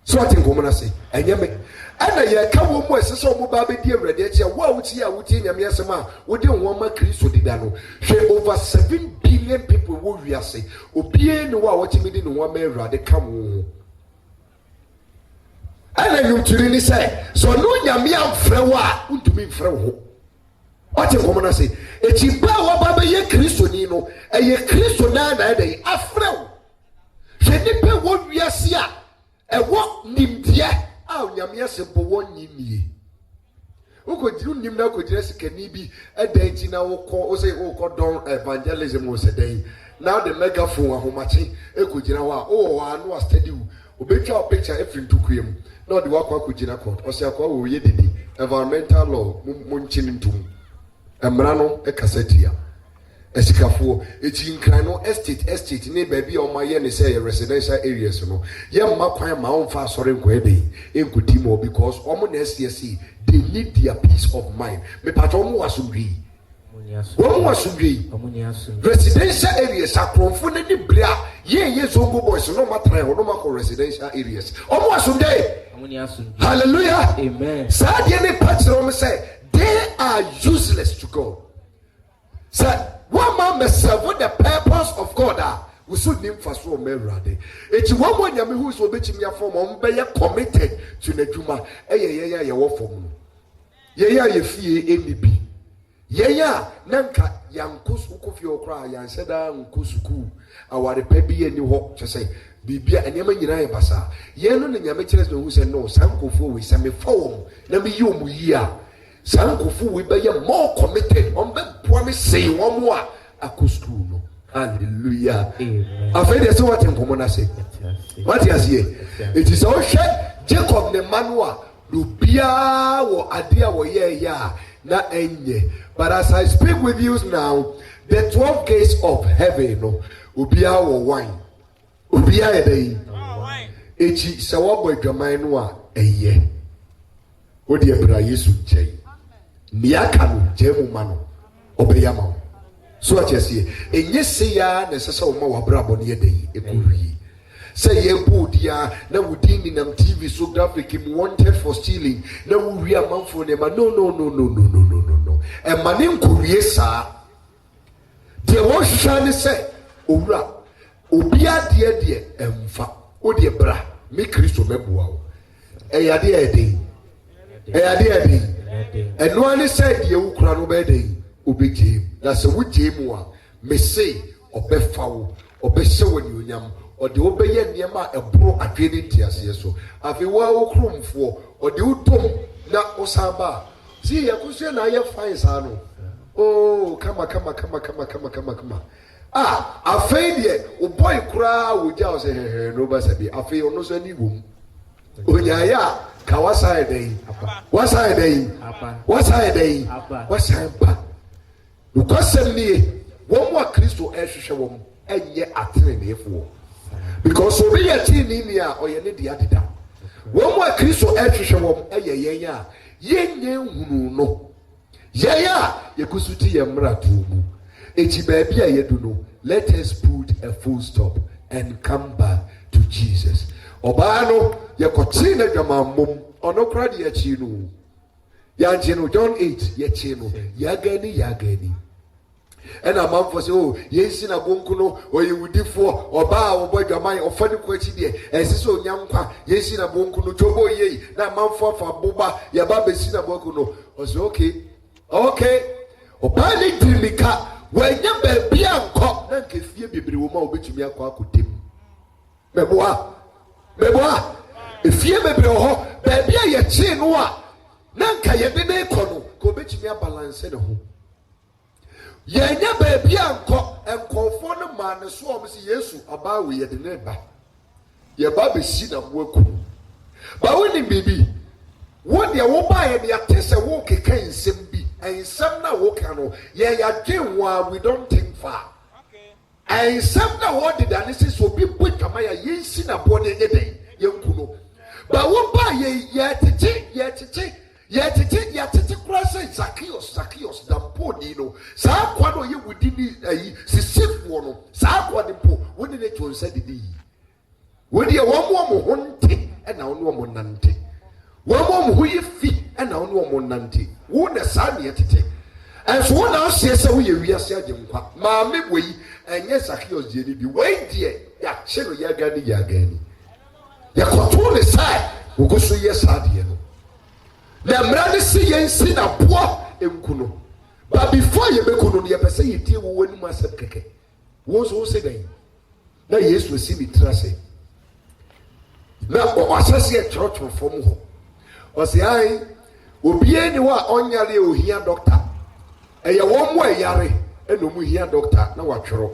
so what ngomo na say enyeme ana ye ka wo mo esese omo ba be di awrade achi a wo a wuti nyame asem a wo de ho ma Kristo dida no hwe over 7 billion people wo wiase obie ne wo a wo chimi di ne ho ma awrade kam wo ana nyutiri ni say so no nyame amfrɛ wo a untumi mfrɛ wo what ngomo na say eti ba wo ba be ye Kristo ni no eye Kristo na dey afrɛ wo hwe ni pe wo wiase a ewo nimdie a nyame asebo wonyi nie ukojiru nim na kojira sikani bi edan ti na wokọ o say wokọ don evangelism o sedai now the megaphone ahomache ekojira wa o wa no study obetwa picture every tukuem na de wakọ akojira court o say akọ wo ye didi environmental law munchini ntum emra no ekasatia esikafo echinkran no estate ne baabi o maye ne say residential areas no ye mma kwan ma on fa sore nko ede enkudi mo because omo na SCSC they need their peace of mind me patro mo wasumri residential areas akronfo ne ni bria ye zongo boys no matra ho no mako residential areas omo wasumde hallelujah amen sadia ne patro mo say they are useless to God say one man must serve the purpose of God. We should name for so many. It's one more yami who is obeying your form. Be committed to the juma. Ye work for me. Ye fear NDP. Ye nanka yankus ukufio cry and said unkusuku. Our pebi any walk to say. Bibia and Yaman Yina Basa. Ye no Yamaches who said no, Sanko for we send me form. Let me you ya. Sankofu we be more committed on the promise say one more akustu no hallelujah amen after this what in common say what you see it is all share Jacob the manua lubia wo adia wo ya na enye but as I speak with you now the 12 gates of heaven no ubia wo wine ubia e dey echi se wo boy dwaman no a eye wo de bra Yesu chei miaka no jemu mano obeyama so achesie enye se ya na sese wo ma wabrabo ne yedei ekuri say ye budia na wudini nam TV so graphic him wanted for stealing na wuri amanfo ne ma no e mane nkowie saa de wo hwa ne se owura obia de emfa o de bra me Kristo meboa wo e yade ede eno ani said ye ukura no be dey obegye na se wugye mu a me say obefa wo obehye woni onyam ode obeye niema ebro adwene ntiase so afi wa okromfo ode utom na osaba si ye kusie na ye fine sa no oh kama afei de o boy kura wogya o se no ba sabi afei ono so ni wom onyaya ka wasai dey pa ukosem nie wo mo Kristo ehwehwe wo enye atenenefo because obi ye tini ni a oye ne dia deda wo mo Kristo ehwehwe wo eye yenya yenye hunu no yeya yekusuti ye mratu mu eji baabi a yedu no let us put a full stop and come back to Jesus obano yekochi na dwamamom ono kra de achi no yanje no John 8 ye chi no yagani and a man for say oh yensi na bonku no oyewudifo oba obo dwaman ofani ko achi de esiso nyankwa yensi na bonku no tobo yei na manfo fa boba ya ba besi na bonku no oso okay oba ni dimika wanya ba bia nko na nkefie bibiri wo ma obetumi akọ akotem meboa efie bibiri ho ba bia ye chi no a na nka ye de ne ko no ko obetumi abalance ne ho yɛnya baabi ankɔ nkɔfoɔ no maa ne so ɔmo si Yesu ɔbaa wo yɛde ne ba yɛba bɛsi na mmoaku ba wo ni bibi wo deɛ wo baa yɛ deɛ te sɛ wo keka nsɛm bi nsɛm na wo ka no yɛ yɛadwen wa we don't think far nsɛm na wo de dane sɛ obi bɔ twama ya yɛnsi na boɔ ne nyɛ dɛn yɛnku no ba wo baa yɛtete kura sɛ Zacchaeus damponi no saa kwa no yɛ wudi ni sisifoɔ no saa kwa de mpo wo ne ne twɔ nsa didi yi wo deɛ wɔn mo ho nte ɛna wo ne wɔn nante wɔn mo ho yɛ fi ɛna wo ne wɔn nante wo na saa ne yɛtete ɛnso wo na ahyɛ sɛ wo yɛ wiase agye nkwa maame wɔ yi ɛnyɛ Zacchaeus deɛ ni bi wɔn deɛ yɛakyɛ no yɛagani yɛkɔtoo ne saa wɔkɔ so yɛ saa deɛ no na mmara ne si yɛnsi na boɔ nku no but before yɛbɛku no yɛpɛ sɛ yɛtie wo w'anim asɛm kɛkɛ wo nso wo sɛ dɛn na Yesu asi ne tiri ase na ɔhyɛ sɛ yɛtwerɛtwerɛ fam hɔ ɔsɛ ae obiara ni hɔ a ɔnyare ohia dɔkta ɛyɛ wɔn mo ɛyare ɛna ɔmo hia dɔkta na watwerɛ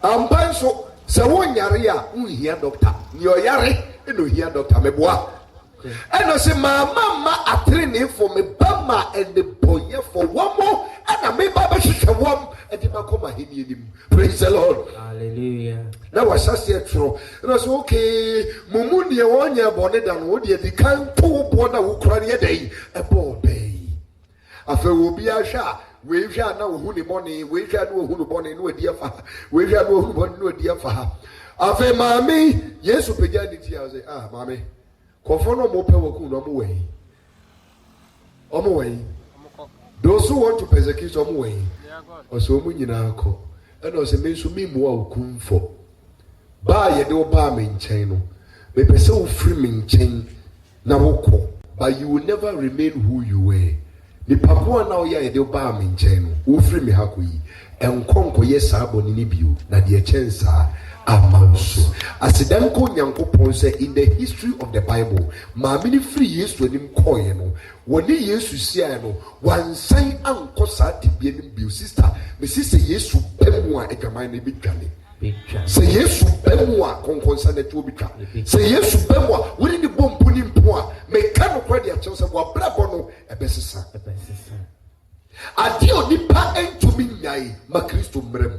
ampa nso sɛ wonyare a wonhia dɔkta nea ɔyare ɛna ohia dɔkta mɛboa ɛna sɛ maama atereneefo meba ma ɛnebɔyɛfo wɔn mo ɛna meba bɛhwehwɛ wɔn ɛde ma kɔ m'ahenni anim praise the Lord hallelujah na wahyɛ aseɛ twerɛ ɛna sɛ okay mumu nea wɔnyɛ bɔne da no wode adi kan to wo boɔ na wokora no yɛ dɛn ɛbɔɔ bɛyi afei obi ahwɛ a weihwɛ a na wohu ne bɔne weihwɛ a na wohu ne bɔne na wadi afa ha weihwɛ a na wohu ne bɔne na wadi afa ha afei maame Yesu pagya ne ti a sɛ maame kɔfɔ no mo pɛ wɔku no ɔmo wɔ yi those who want to persecute ɔmo wɔ yi ɔsɛ ɔmo nyinaa kɔ ɛna ɔsɛ me nso me mu a okumfɔ baa yɛde wo baa me nkyɛn no mepɛ sɛ wofiri me nkyɛn na wokɔ but you will never remain who you were nipa ko a na ɔyɛ yɛde wo baa me nkyɛn no wofiri me ha kɔ yi ɛnkɔnkɔyɛ saa bɔne ne bio na deɛ kyɛn saa amanso asidanko nyankopɔn sɛ in the history of the Bible maame ne firi Yesu anim kɔɔɛ no wɔne Yesu siaɛ no wansan ankɔ saa tibia no bio sister me sister Yesu bɛ mu a adwaman no bi dwane sɛ Yesu bɛ mu a kɔnkɔnsa no ɛtoɔ bi twa sɛ Yesu bɛ mu a wone ne bɔ mpo ne mpo a meka no kora de akyɛw sɛ wabrabɔ no ɛbɛsesa adeɛ onipa ɛntumi nyae ma Kristo mmerɛ mu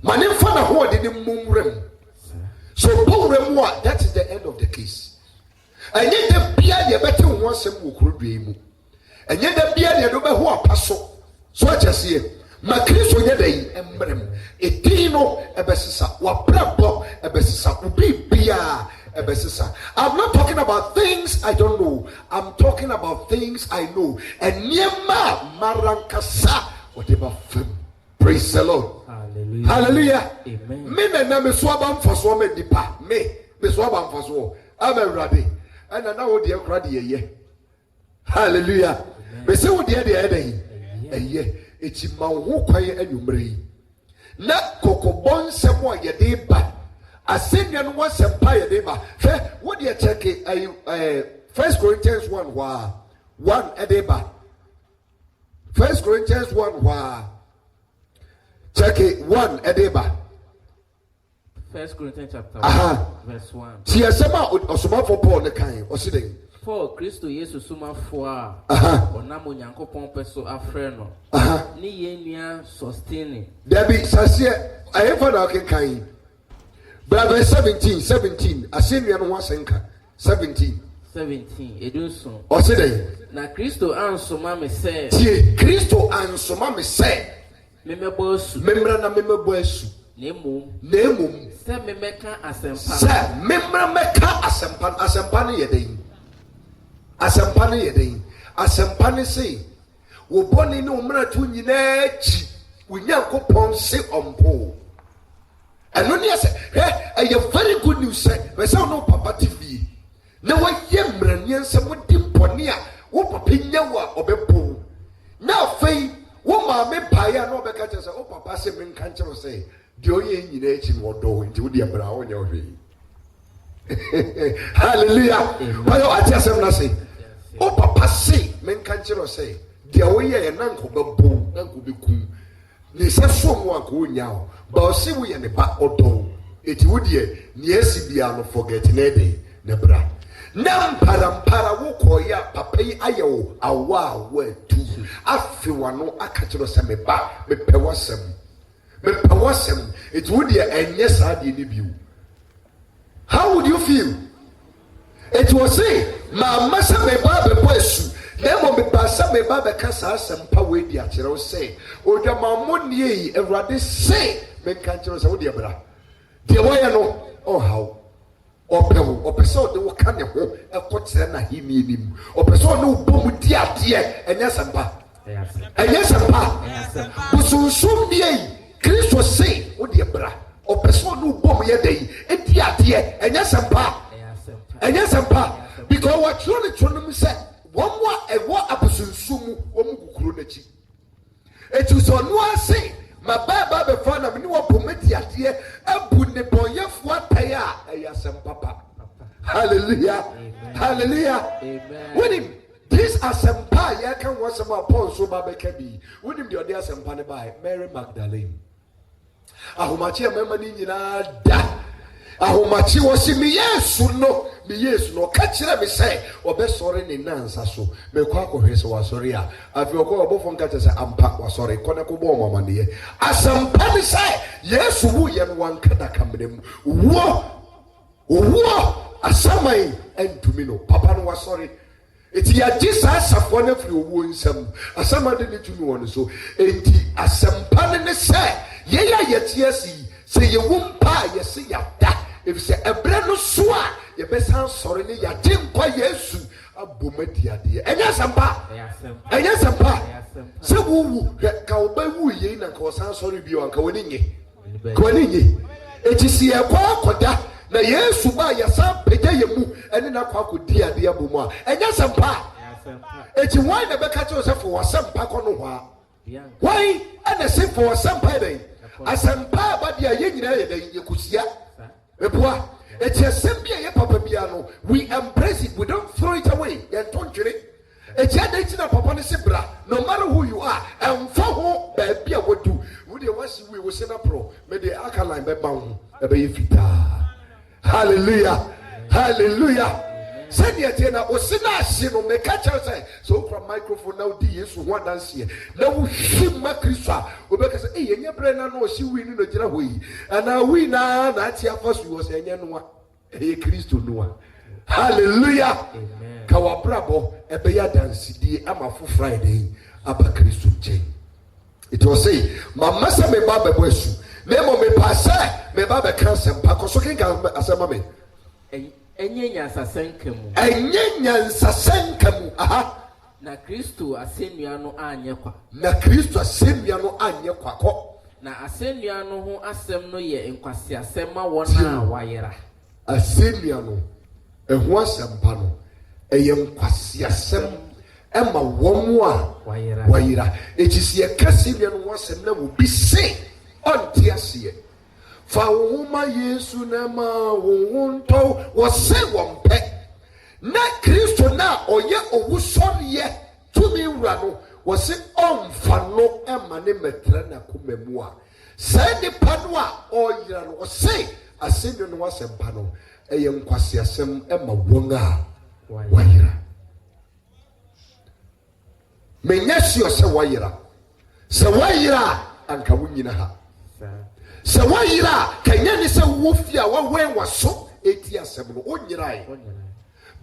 mane mfa na ho ɔde ne mmom rem so bɔwura mu a that is the end of the case ɛnyɛ da bia deɛ bɛte ho asɛm wɔ kurodua mu ɛnyɛ da bia deɛ bɛho apa so akyɛseɛ ma Kristo nyɛ da yi mmerem ɛdin no ɛbɛsesa wabrabɔ ɛbɛsesa obi bia ɛbɛsesa I'm not talking about things I don't know I'm talking about things I know ɛnneɛma marankasa ɔde ba fam praise the Lord hallelujah amen me na me so aba mfaso ma dipa me so aba mfaso ama awurade ana na wo de akra de yeye hallelujah me se wo de eye eti ma wo kwan anwumre yi na kokobon sɛm a yɛde ba asɛnnua no wasɛmpa yɛde ba hwɛ wo de check 1 Corinthians 1 wa 1 ɛde ba 1 Corinthians 1 wa check it 1 edeba 1 Corinthians chapter 1 verse 1 ti asema osomafo Paul ne kan osiden Paul Kristo Yesu sumafo a onam onyankopɔn pɛ so afrɛ no ne yenua sustain Debbie sasie ayefa na kan brother 17 asenua no ho asenka 17 edunso osiden na Kristo ansoma me sɛ ti Kristo ansoma me sɛ memebɔ asu memra na memebɔ asu nemum sɛ memeka asɛmpa sɛ memra meka asɛmpa no yɛ den asɛmpa no sei wo bɔne ne wo mmara to nyinaa akyi wo Nyankopɔn se ɔmpo ɛno ne sɛ ɛyɛ very good news sɛ wɛ sɛ wo papa te fie na wɔyɛ mmeraniɛ nsɛm wodi mpɔne a wo papa nya wo a ɔbɛpo na afei wo maame pae a na ɔbɛka kyerɛ sɛ wo papa sɛ menka nkyerɛ sɛ deɛ ɔyɛ nyinaa akyi no ɔdɔ nti wode abra a wonyɛ hwee hallelujah wɔyɛ ate asɛm no se wo papa se menka nkyerɛ sɛ deɛ woyɛ yɛ na nkɔbɛbo na nkɔbɛkum ne sa so mu anko nya o ba o se wo ye ne ba odo eti wo de ne asi bia no forget na dey ne bra na mparampara wo koya papa yi ayewo awa tu afi wano aka kiro se me ba me pewasem eti wo de enye sa de ne biu. How would you feel? It was say ma masa me ba be boesu na mo me ba sa me ba be kasa asem pa we di a kiro say odwa ma mo nie yi Awurade say me kan kiro se wo de bra de wo ye no oh how opese de wo ka ne ho ekotere na himi nim opese de wo bom di ade enya sempa bususum die Kristo say wo de bra opese de wo bom ye dai edi ade enya sempa because what tronum say one more ewo abususum wo mu kukuru na chi etu so no ase ma ba be fa na me ni wo bom di ade abu ne boyefo ataya eyasem papa. Hallelujah. Amen. Hallelujah. Amen. When him this asempa ya kan was about Paul so ba be kabi. When him the other asempa ne by Mary Magdalene. Ahomachi amema ni nyina da. Ahomachi wasi mi Yesu no ka kire me say obesore ne nansa so me kwa kohwese wa sori a afi okọ obofo nka tese ampa wa sori kone ko bo mama ne asempa me say Yesu wu ye no wanka da kamnem wo asamai entumi no papa no was sorry eti ya Jesus afo na firi owo nsam asama de ne tumi won so enti asempa ne say ye ya yetiasi say ye wumpa ye say ya da if say ebre no so a ye be san sorry ne ya de nkwa Yesu abomadi ade enya sempa se wu ka oba wu ye na ka san sorry bi o ka woni nye eti si e kwa akoda na Yesu ba ya sa peja yemu ene na kwa kodi ade abomu a enya sempa eti why na beka che Joseph wo sempa kono ho a why ana se for sempa dey asempa ba dia ye nyina ye dey yekusia eboa eti asembia ye papa bia no we embrace it, we don't throw it away and don't treat it. Eti ade na papa ne se bra no matter who you are emfa ho ba bia wodu wo de wasi we wo se na pro me de akaline be ba ho e be fita. Hallelujah. Hallelujah. Said yet na osina ahye no me ka che say so from microphone now di Yesu ho dance here na wo hwima Kristo a obeka say eh yenye bre na no osi wi ni no gira hoyi ana wi na ati afasu wo say enye no a eh Kristo no a. Hallelujah. Amen. Ka wa brabo ebe ya dance di ama fu Friday aba Kristo nche. It was say mama say me ba bebo esu Nemo me pasa me ba be kan sempa ko so kin kan asema me enye nyansa senkam aha na Kristo asennua no anye kwa ko na asennua no ho asem no ye nkwase asem ma wona wayera asennua no eho asempa no eye nkwase asem ema womo a wayera echisi e kasennua no asem na wo bi se onti asiye fa woma Yesu na ma wonto wo se wonpe na Kristo na oye owusoriye tumi wura no wo se onfa no ema ne metra na komemu a sai ni pano a oyira no wo se asenu no wasempa no eye nkwase asem ema wonga wayira menya sio se wayira anka wunyina ha se wayira kanya ni se wofia wa wen waso eti asem no onyirai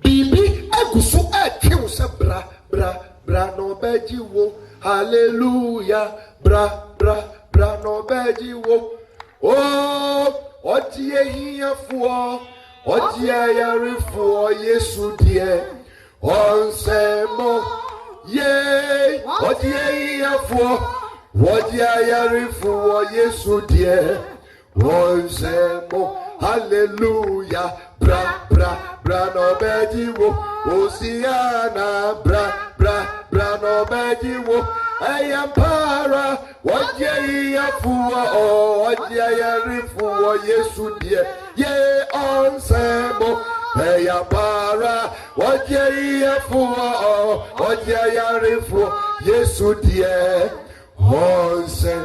bibi aguso atwe se bra no beji wo hallelujah bra no beji wo oh otie hiafo otie yarifo Yesu die onsemo ye otie hiafo Wodi ayarifu Yesu die wonzemo hallelujah bra no bejiwo osiana bra no bejiwo ayampara wodi ayarifu Yesu die ye onsemo ayampara wodi ayarifu Yesu die Onse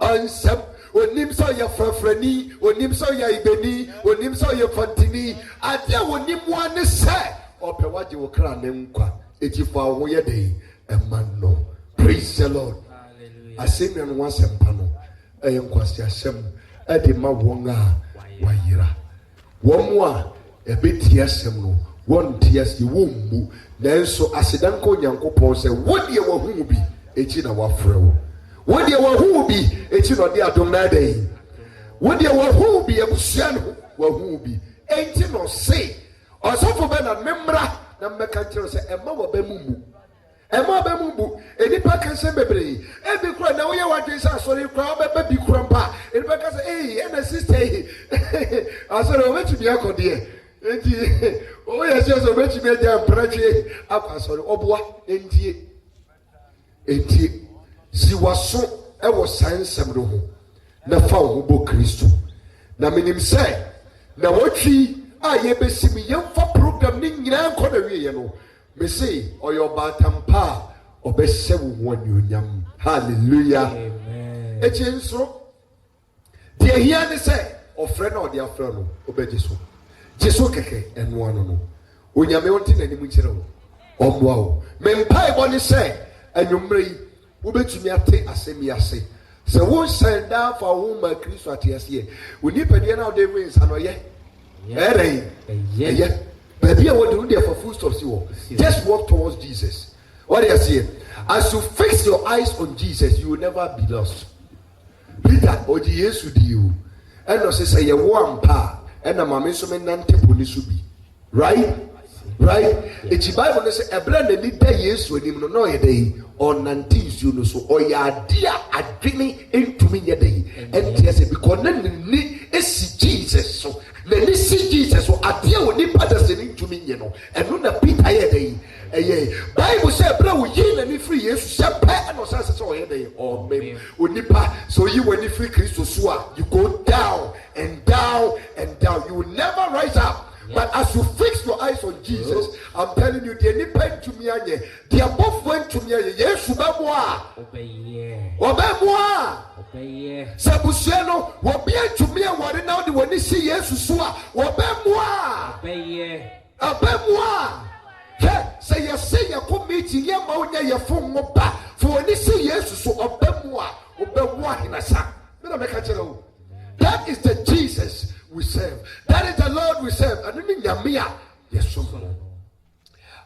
ɔnsɛm onim sɛ ɔyɛ frɛfrɛni onim sɛ ɔyɛ ibeni onim sɛ ɔyɛ fantini adeɛ a onim wa ne sɛ ɔpɛ wagye wo kra ne nkwa eti fa wo yɛ de ɛma no. Praise the Lord. Asɛm no ho asɛmpa no ɛyɛ nkwasi asɛm ɛde ma wɔn a wayera wɔn a ɛbɛtie asɛm no wɔn tie asɛm wɔn mu nanso asedan kɔ Nyankopɔn sɛ wɔdeɛ wɔho bi ekyi na wafrɛ wo wɔdeɛ wɔho bi ekyi na ɔde adom na ada yi wɔdeɛ wɔho bi abusua no wɔho bi enti no se ɔsɔfo bɛ na mmemmra na mmɛka kyerɛ sɛ ɛma wɔ bɛ mu ɛma bɛ mu bu enipa kɛse bebree ebi kura na woyɛ wadwe sɛ asɔre kura ɔbɛbɛ bi kura mpa enipa kɛse ɛna sista yi asɔre ɔbɛtumi akɔ deɛ enti ɔyɛ sɛ ɔbɛtumi agya mpratwe akɔ asɔre ɔboa entie si waso ɛwɔ saa nsɛm no ho na fa wo ho bɔ Kristo na menim sɛ na wɔtwi a yɛbɛsi mi yɛmfa program ne nyinaa nkɔ na wieɛ no me say oyo batampa obɛhyɛ wo ho anuonyam. Hallelujah. Amen. Echinso de hia ne sɛ ɔfrɛ na ɔde afrɛ no obɛgye so jesu kɛkɛ ɛno ano no onyame wonte n'anim nkyerɛ wo ɔmboa wo mempa ebɔ ne sɛ anwummerɛ yi wobɛtumi ate asɛm yi ase sɛ wo hyɛn da fa wo ma Kristo ate aseɛ onipadua na ɔde we nsa no yɛ ɛyɛ baby, what do you for full stop? Just walk towards Jesus. What do you see? As you fix your eyes on Jesus, you will never be lost. Peter, or the Jesus do you? And no say you one pa, and a mamma so many nantipuni right? It's the Bible say a brand new day yes when you know a day or 19th you know so or ya dear a dreaming into me a day and yes because then is Jesus so let me see Jesus so a dear when he patters into me you know and when the Peter a day Bible say bro you and free yes shall pay and was so a day or maybe unipa so you when you free Christus you go down and down and down you will never rise up. But as you fix your eyes on Jesus, I'm telling you, the nipa to me anye, the above went to me anye. Yes, ubemwa. Ubemwa. Sabusiano, wabia to me anye. Now the when you see yes, usua. Ubemwa. Ubemwa. Say you say you come meeting ye maunya ye phone moba. For when you see yes, so ubemwa. Ubemwa hinasa. That is the Jesus we serve. That is the Lord we serve. And then Yamia, yes, so.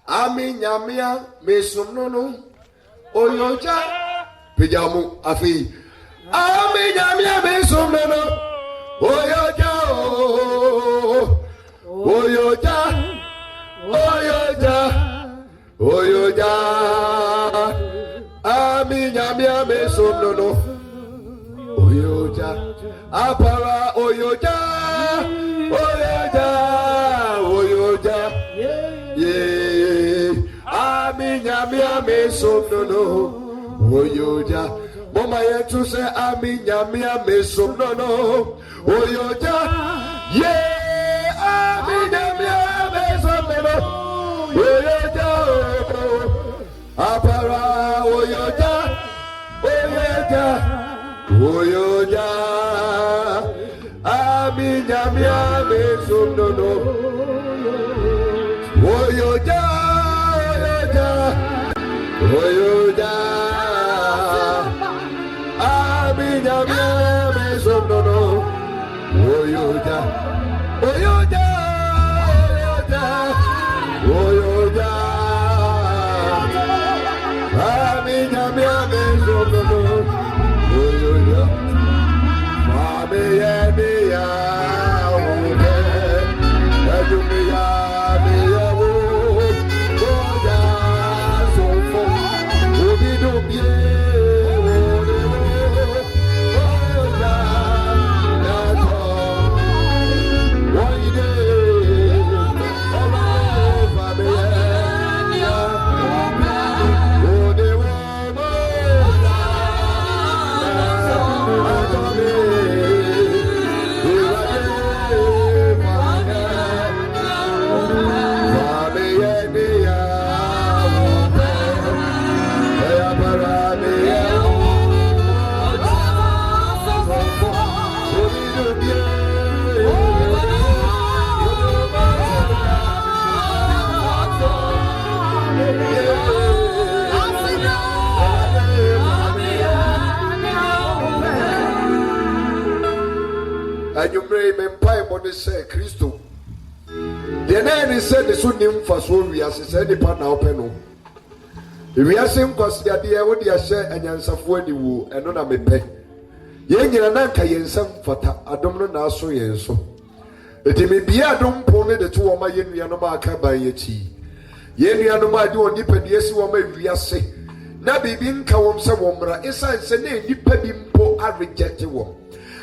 Ami Yamia, Mesumno, Oyoja, Pijamu, Afi. Ami Yamia, Mesumno, Oyoja, Oyoja, Oyoja, Ami Yamia, Mesumno, Oyoja. Apara oyoja, yeah. Ami somnono, oyoja. Mama yetu say ami somnono, oyoja, yeah. Ami somnono, oyoja. Apara oyoja, oyoja. Ami somnono, oyoja, oyoja. Ami somnono, oyoja, oyoja, oyoja. Ami somnono, oyoja. Why Nene said the Sunnim for so we as said the partner open. If we are saying because the idea what you share and answer for the woo and not a me pay. Yen Yanaka yen some for I don't know now so yen so. It may be a don't pony the two of my yen Yanoma by ye tea. Yen Yanoma do a nipper yes woman we are say. Nabi bin kawom sa womra esan se na nipa bi mpo a reject wo.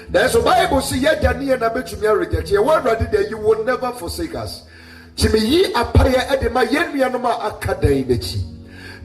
There's a Bible say ya jani na betumi a reject. Your word ready there you will never forsake us. Chimi yi apaya edema yen nuanom a akadan nachi.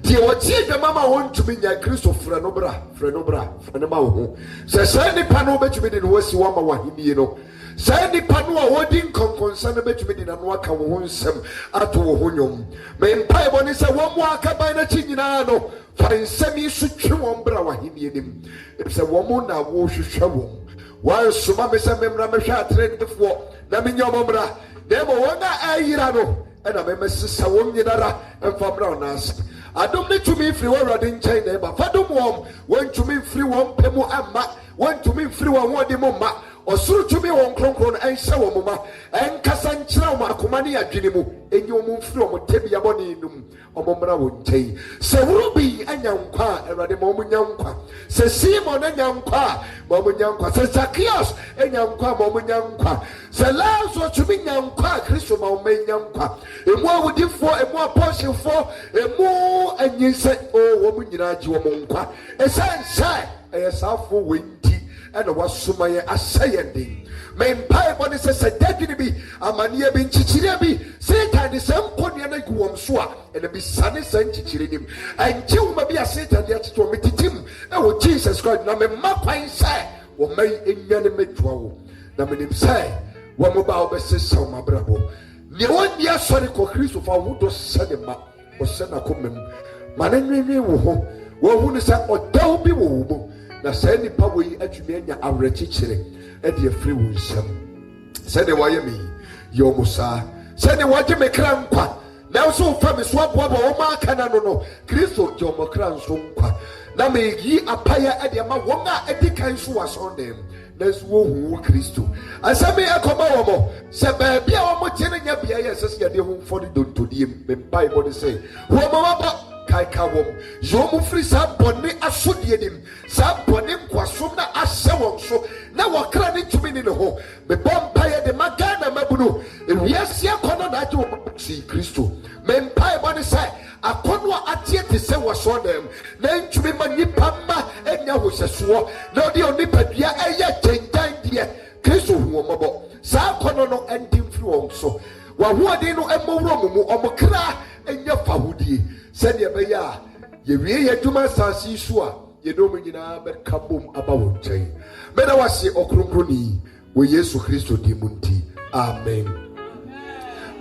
Die wotie de mama won tumi nya Kristo frenobra frenema wo. Se nipa no betumi de no wasi wa ma wahini no. Say nipa no a wodi nkonkonsa na betumi de na no aka wo nsem ato wo honwom. Me mpa ebo ni se wo mo akaban na chi nyina no. For nsemi su twe won bra wahini nim. Se wo mo na wo hwehwe wo. Wa suma me se memra me hwa atredefo na me nyom bra. Demo wona ayira no. And I remember Sister Womidara and Fabra Nas. I don't need to me free one riding China, but Fadum Wom went to me free one Pemo Amma, went to me free one Moma, or so to me one Cronkron and Sawama, and Cassan Chama, Kumania Ginimu, and your moon from Tebia Boninum, or Momra would say. Say Ruby and Yamqa, and Radimom Yamqa. Say Simon and Yamqa, Momon Yamqa, say Zacchaeus and Yamqa, Momon Yamqa. Say Lazo to me Yamqa, Christopher May Yamqa. And what would you for a more portion for a more and you said, oh, woman, you know, you are Monqua. A sign, a southful windy, and a was Sumaya a saying. Main pipe on this a deputy be a mania being chichirabi, Satan is some ponyana guam swa, and a be sunny sent chichirim. And Jim may be a Satan yet to meet him. Oh, Jesus Christ, no, me mapa inside, or may in yanimate draw. No, me say, one mobile best so my bravo. The 1 year sorry for Christopher would do Sadema or Senacomem. Manany wo, who is that or Delby wo, the sandy power at Jumania are retichering at your free will some. Said the Wyoming, Yomosa, said the Wajame Crampa. Now so famous swap wabba or Marcanano, Christo Jomo Cran Sonqua. Now may ye apaya at the Mawanga at the kinds who was on them. There's wo Christo. As I may a common, Sabia or Motina Bia says ya de home for the don't to the Bible say, Womaba Kaikawom, Jomo free some bonny as should him, some bonny quasuna as so so. Now we're crying to me in the home. The Bompire de Magana Mabuno, and we are see a corner that you see Christo. Men pie body say, a conwa at yet to say was on them. Then to be Manipama and Yahusasua. No, the only Padia, a yet ten dear Christo Womobo. Sa Conono and Tim Fluon so. While who are they no Emorum or Mokra and Yafahudi? Send your baya. You really do my sassy sua. You know me in a kabum about chain. Men I was say Okroni, we Yesu Christo Dimunti. Amen.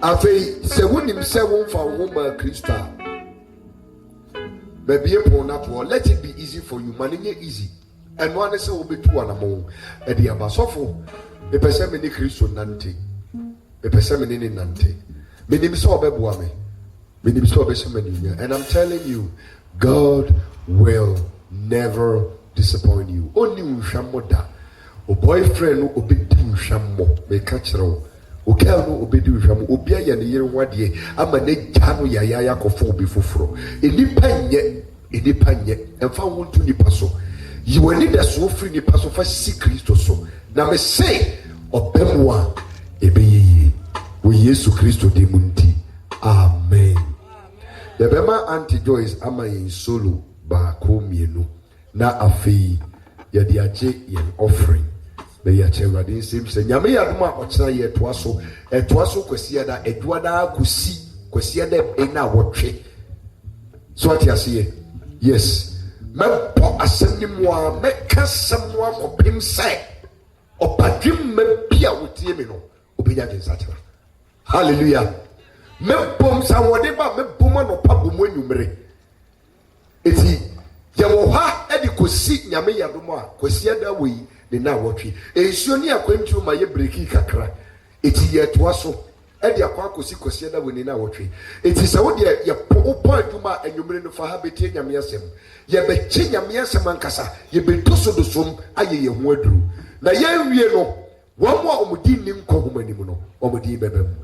Afei se wonim se won fa woman Christa baby upon that one, let it be easy for you. Manage easy. And one is will be two anamo. And the abasofo, a person many Christian nante, a person many nante. Many so bebuame, many so besamania. And I'm telling you, God will never disappoint you. Only ushamoda, o boyfriend o be shamo, may catch row. Okel no obedi hwam obia ye ne yere wade ama ne gya no yaya kofo obi foforo enipa nye emfa wontu nipa so yi wani da so free nipa so fa si Kristo so na me say obemwa ebeye wo Yesu Kristo de munti amen. The bema Auntie Joyce ama yin solo ba ko mienu na afei ye de aje yen offering. May ya chewadi sim se nyame ya duma ochira ye toaso kwesi da eduada kwesi da ena wotwe so ati ase yes me po asemi mo a me kasam no akopim sai opadwim me bia wotie me no obenya de satira hallelujah me bom sa wode ba me bom no pa bom anwumre eti ye wo ha e de kosi nyame ya duma kwesi da wei de na wotwe ensuo ni akwantu ma ye breki kakra eti ye toaso e de akwa kosi da wei na wotwe eti se wo de ye po aduma anwumre no fa ha betie nyame asem ye be chi nyame asem ankasa ye be toso do som aye ye ho aduru na ye wie no wo mo omudi nim ko homanim no omudi bebem